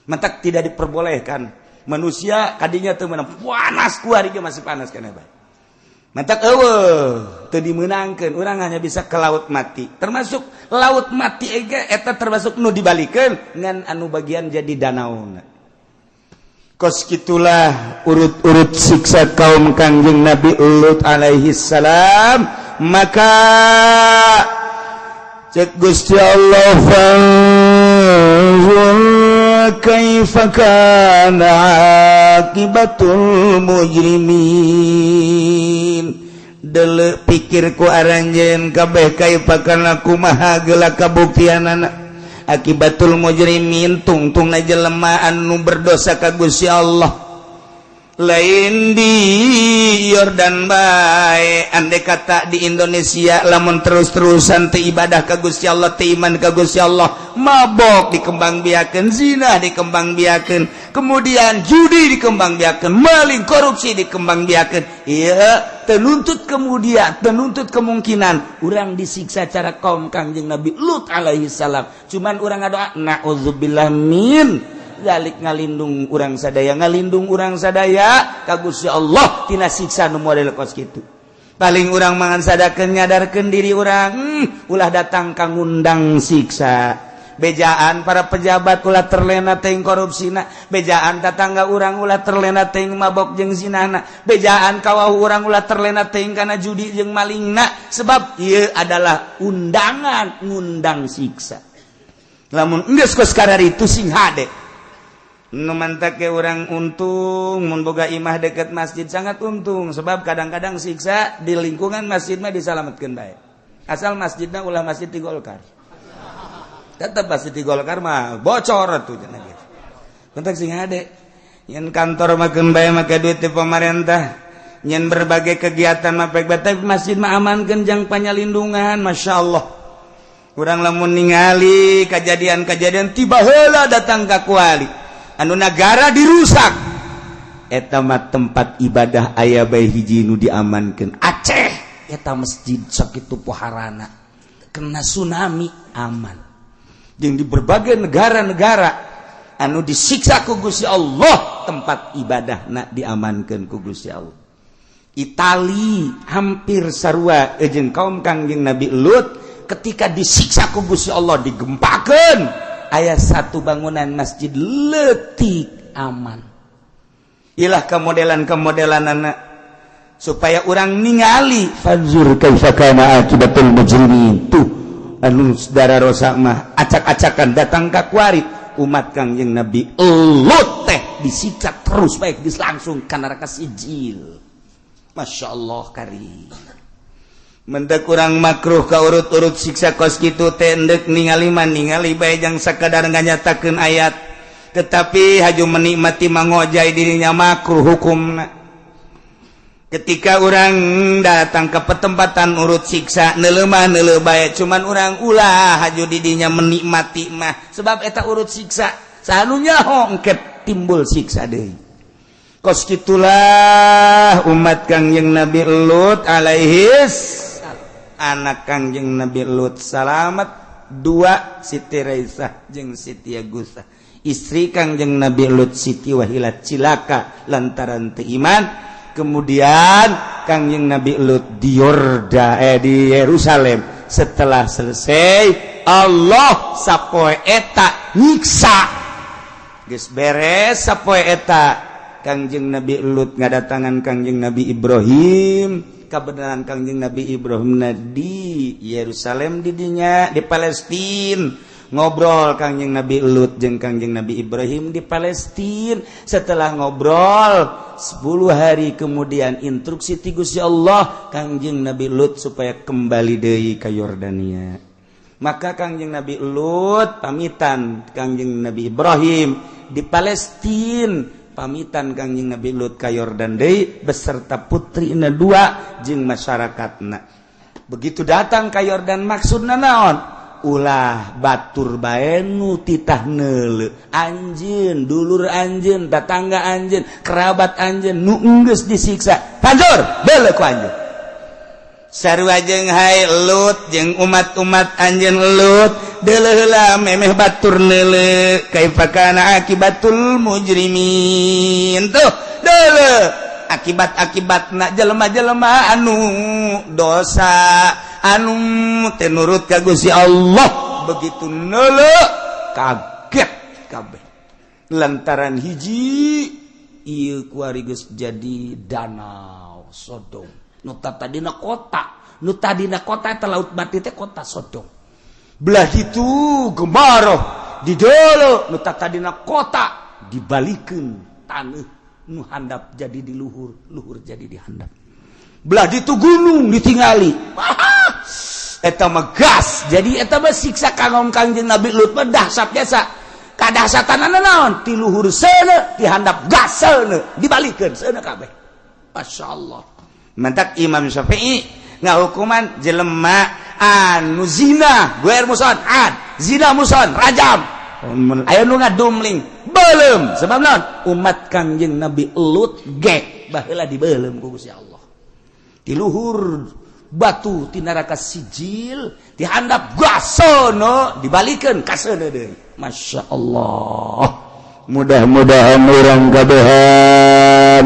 mentak tidak diperbolehkan manusia kadinya teu meunang panas kuari ge masih panas keneh bae mentak eueuh teu dimeunangkeun urang hanya bisa ke laut mati termasuk laut mati eta termasuk nu dibalikeun ngan anu bagian jadi danauna kos kitulah urut-urut siksa kaum Kangjeng Nabi Lut alaihi salam maka cek Gusti Allah fanzur kaifa kana akibatul mujrimin deuleu pikir ku aranjeun kabeh kaifa kana kumaha geula kabuktianana akibatul mujrimin tungtungna jelema anu berdosa ka Gusti Allah lain di Yordan bae andai kata di Indonesia lamun terus-terusan teu ibadah ka Gusti Allah teu iman ka Gusti Allah mabok dikembangbiakeun zina dikembangbiakeun kemudian judi dikembangbiakeun maling korupsi dikembangbiakeun ieu teu nuntut kemudian teu nuntut kemungkinan urang disiksa cara kaum Kangjeng Nabi Lut alaihi salam cuman urang ngadoa naudzubillah min zalik ngalindung urang sadaya ka Gusti Allah tina siksa nu model kos kitu paling urang mangan sadakeun nyadarkeun diri urang ulah datang ka ngundang siksa bejaan para pejabat ulah terlena teuing korupsina bejaan tetangga urang ulah terlena teuing mabok jeung zinana bejaan kawahu urang ulah terlena teuing kana judi jeung malingna sebab ieu adalah undangan ngundang siksa lamun geus kos kararitu sing hade nu mantake urang untung mun boga imah deket masjid sangat untung sebab kadang-kadang siksa di lingkungan masjid mah disalametkeun bae asal masjidna ulah masjid di Golkar tetep masjid di Golkar mah bocor atuh cenah gitu kontak sing hade yen kantor makeun bae make duit ti pemerintah yen berbagai kegiatan mah baik tapi masjid mah amankeun jang panyalindungan masyaallah urang lamun ningali kejadian-kejadian tiba heula datang ka kuali anu negara dirusak eta mah tempat ibadah aya bae hiji nu diamankeun Aceh eta masjid sakitu poharana kena tsunami aman jeung di berbagai negara-negara anu disiksa ku Gusti Allah tempat ibadahna diamankeun ku Gusti Allah Itali hampir sarua jeung kaum Kangjeng Nabi Lut ketika disiksa ku Gusti Allah digempakeun aya satu bangunan masjid leutik aman ilah kemodelan anak supaya orang ningali fanzur kaifa kana akibatul mujrimin tuh anu saudara rosak mah acak-acakan datang ka kuari umat Kangjeng Nabi Lut teh disiksa terus baik dislangsung ka neraka sijil masyaallah karim mentek kurang makruh ka urut-urut siksa kos kitu teh endek ningali bae jang sakadar nganyatakeun ayat tetapi haju menikmati mangojai dirinya makruh hukumna ketika urang datang ke petempatan urut siksa neuleuh bae cuman urang ulah haju didinya menikmati mah sebab eta urut siksa sanunya hongket timbul siksa deui kos kitulah umat Kangjeng Nabi Lut alaihis anak Kangjeng Nabi Lut salamet dua Siti Raisah jeung Siti Agusah istri Kangjeng Nabi Lut Siti Wahilah cilaka lantaran teu iman kemudian Kangjeng Nabi Lut di Yerusalem setelah selesai Allah sapoe eta nyiksa geus beres sapoe eta Kangjeng Nabi Lut ngadatangan Kangjeng Nabi Ibrahim kebenaran Kangjeng Nabi Ibrahim di Yerusalem didinya di Palestina ngobrol Kangjeng Nabi Lut jeung Kangjeng Nabi Ibrahim di Palestina setelah ngobrol 10 hari kemudian instruksi ti Gusti Allah Kangjeng Nabi Lut supaya kembali deui ka Yordania maka Kangjeng Nabi Lut pamitan Kangjeng Nabi Ibrahim di Palestina pamitan Kangjeng Nabi Lut ka Yordan deui beserta putrina 2 jeung masyarakatna. Begitu datang ka Yordan maksudna naon? Ulah batur bae nu titah neuleuh. Anjeun, dulur anjeun, tetangga anjeun, kerabat anjeun nu geus disiksa. Panjur, beuleuh ku anjeun. Sarua jeung hai Lut jeung umat-umat anjeun Lut deuleuh heula memeh batur neuleuh kaifa kana akibatul mujrimin tuh deuleuh akibat-akibatna jelema-jelema anu dosa anu teu nurut ka Gusti Allah begitu neuleuh kaget kabeh lantaran hiji ieu kuari geus jadi danau Sodom nu tadina kota eta laut mati teh kota Sodom belah itu gemaroh di dolo nu tadina kota dibalikeun taneuh nu handap jadi di luhur jadi di handap belah itu gunung ditingali eta mah gas jadi eta mah siksa kangong Kangjeng Nabi Lut mah dahsyat biasa kadahsatanana naon tiluhur seuneu dihandap gas seuneu dibalikeun seuneu kabeh masyaallah mantak Imam Syafi'i ngahukuman jelema anu zina guer muson zina muson rajam aya nu ngadumling beuleum sebab naon umat Kangjeng Nabi Lut ge baheula dibeulem ku Gusti Allah tiluhur batu ti neraka sijil dihandap gasono dibalikeun ka seuneu deui masyaallah mudah-mudahan urang kabehan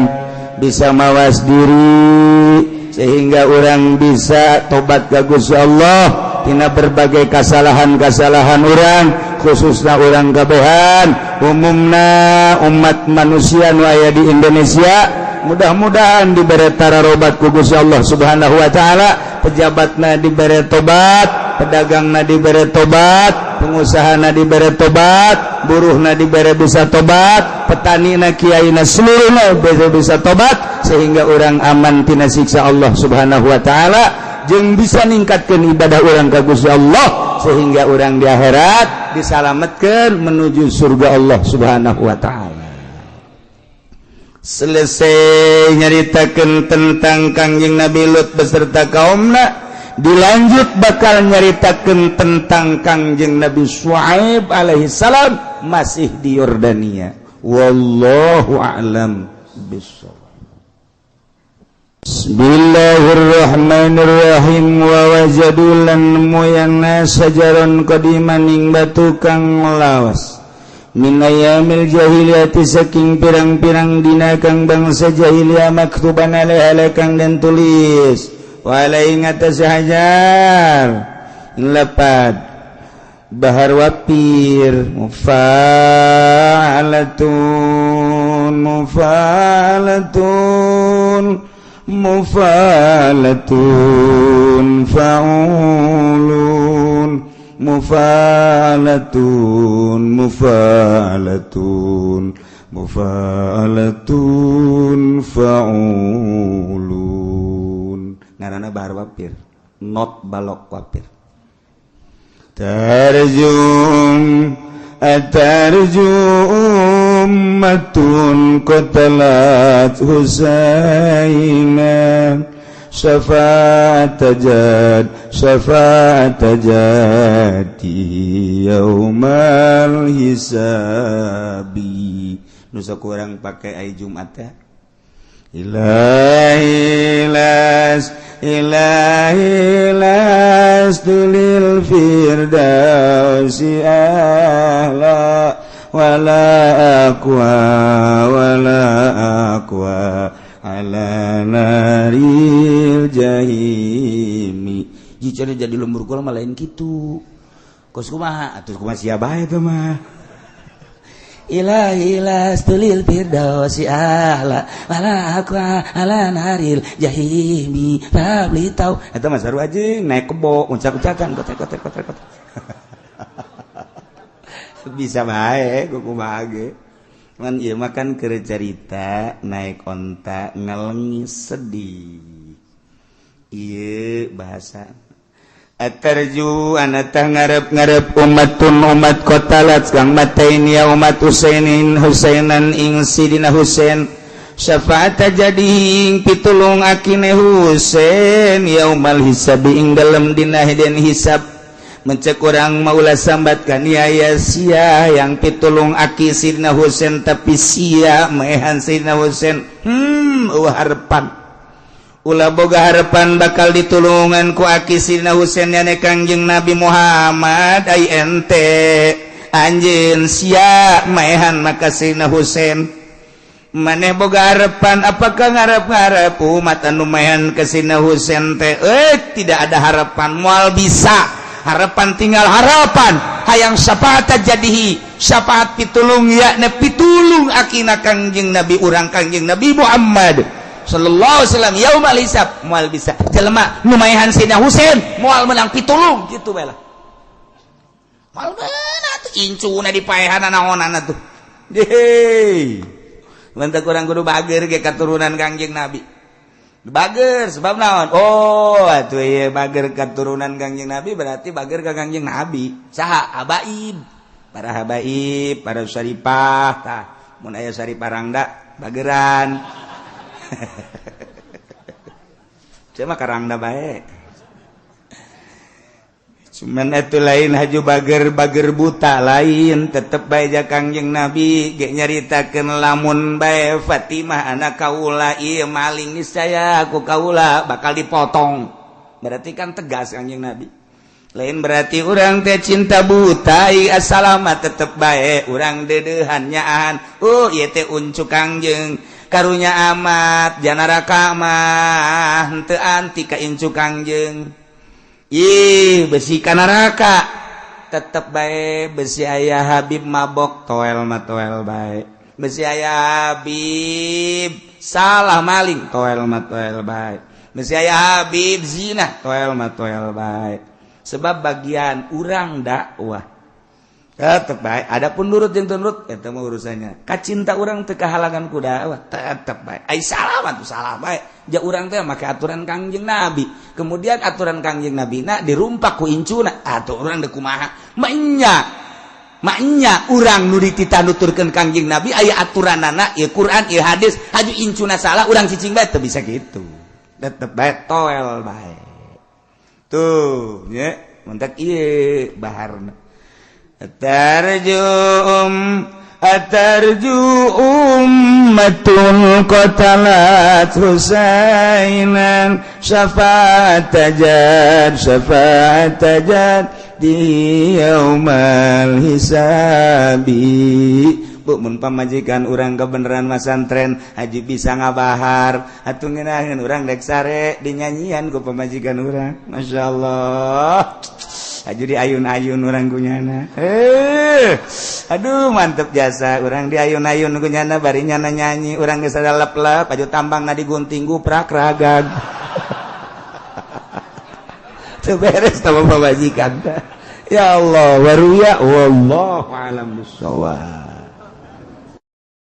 bisa mawas diri sehingga orang bisa tobat ka Gusti Allah tina berbagai kesalahan-kesalahan orang khususna orang kabehan umumna umat manusia nu aya di Indonesia mudah-mudahan diberi tararobat ku Gusti Allah Subhanahu wa taala pejabatna diberi tobat pedagangna diberi tobat pengusahana diberi tobat buruhna diberi bisa tobat petanina kiaina seluruhna bisa tobat sehingga orang aman tina siksa Allah Subhanahu wa taala jeung bisa ningkatkeun ibadah orang ka Gusti Allah sehingga orang di akhirat disalametkeun menuju surga Allah Subhanahu wa taala. Selesai nyaritakeun tentang Kangjeng Nabi Lut beserta kaumna dilanjut bakal nyaritakeun tentang Kangjeng Nabi Syuaib alaihi salam masih di Yordania wallahu a'lam bissawab. Bismillahirrahmanirrahim wa wajadulan muyangna sajaron qadiman ing batu kang lawas min ayamil jahiliyati saking pirang-pirang dina kang bangsa jahiliyah maktuban alaiha kang dan tulis walai ngatas hajar lapad bahar wapir mufalatun faulun mufa'alatun fa'ulun ngaranna bahar wapir not balok wapir tarjum ummatun qatalat Husaina syafa'at jadi yaumal hisabi nusa kurang pakai ai Jumat ya ilahilas tulil firdausi ahla wala aqwa ala naril jahimi jicana jadi lembur kula mah lain kitu kos kumaha atuh kumaha sia bae teh mah ilahilas tulil firdausi ahla wala aqwa ala naril jahimi rabli tau eta mah saru anjing naik kebo uncak-uncakan kotek bisa bae kumaha ge man ieu mah kan keur carita naik onta ngalengi sedih ieu bahasa atarju anatah ngarep umat kotalat kang matain ya umat Husainan ing sidina Husain syafaat jadi ing pitulung akine Husain yaumal hisabi ing dalem dina den hisab mencek orang maulah sambatkan ya sia yang pitulung aki Sidina Husain tapi sia mehan Sidina Husain harapan ulah boga harapan bakal ditulungan ku aki Sidina Husain yana Kangjeng Nabi Muhammad ai ente anjeun sia mehan maka Sidina Husain maneh boga harapan apakah ngarep-ngarep umat anu mehan ka Sidina Husain teh tidak ada harapan moal bisa harapan tinggal harapan hayang syafaat jadihi syafaat pitulung yakna pitulung akina Kangjeng Nabi urang Kangjeng Nabi Muhammad sallallahu alaihi wasallam yaumul hisab moal bisa jelema nu maehan Sidina Husain moal menang pitulung kitu bae lah moal beuna atuh incuna dipaehan naonana tuh deui lantak urang kudu bager ge katurunan Kangjeng Nabi bager sebab naon atuh ieu bager keturunan Kangjeng Nabi berarti bager ka Kangjeng Nabi saha abaib para habaib para syarifah tah mun aya syarifah rangda bageran cuma karangda bae cuman itu lain haju bager buta lain tetep bae ja Kangjeng Nabi ge nyaritakeun lamun bae Fatimah anak kaula ieu maling niscaya aku kaula bakal dipotong berarti kan tegas Kangjeng Nabi lain berarti urang teh cinta buta assalamat tetep bae urang deudeuhan nyaan ieu teh uncu Kangjeng karunya amat janaraka mah henteu anti ka incu Kangjeng besi ka neraka tetep bae besi aya Habib mabok toel mah toel bae besi aya Habib salah maling toel mah toel bae besi aya Habib zina toel mah toel bae sebab bagian urang dakwah tetep bae adapun nurut jeung nurut eta mah urusannya kacinta urang teu kahalangan ku dakwah tetep bae ai salah mah tu salah bae ja urang teh make aturan Kangjeng Nabi kemudian aturan Kangjeng Nabi na dirumpak ku incuna atuh urang deuk kumaha maknya urang nu dititanuturkeun Kangjeng Nabi aya aturanana ieu Quran ieu hadis haju incuna salah urang cicing bae teu bisa kitu tetep bae toel bae tuh nya muntak ieu baharna Atarju ummatul qatalat Husainan syafaat tajad di yaumal hisabi Bu mun pamajikan urang kebenaran masantren haji bisa ngabahar atuh ngeunaheun urang dek sare dinyanyian ku pamajikan urang masyaallah aju di ayun-ayun urang kunyana aduh mantep jasa urang di ayun-ayun kunyana bari nyana nyanyi urang geus lep-lep aju tambangna digunting guprak ragag teu beres tambah pamajikan ya Allah waruya wallahu a'lam bissawab.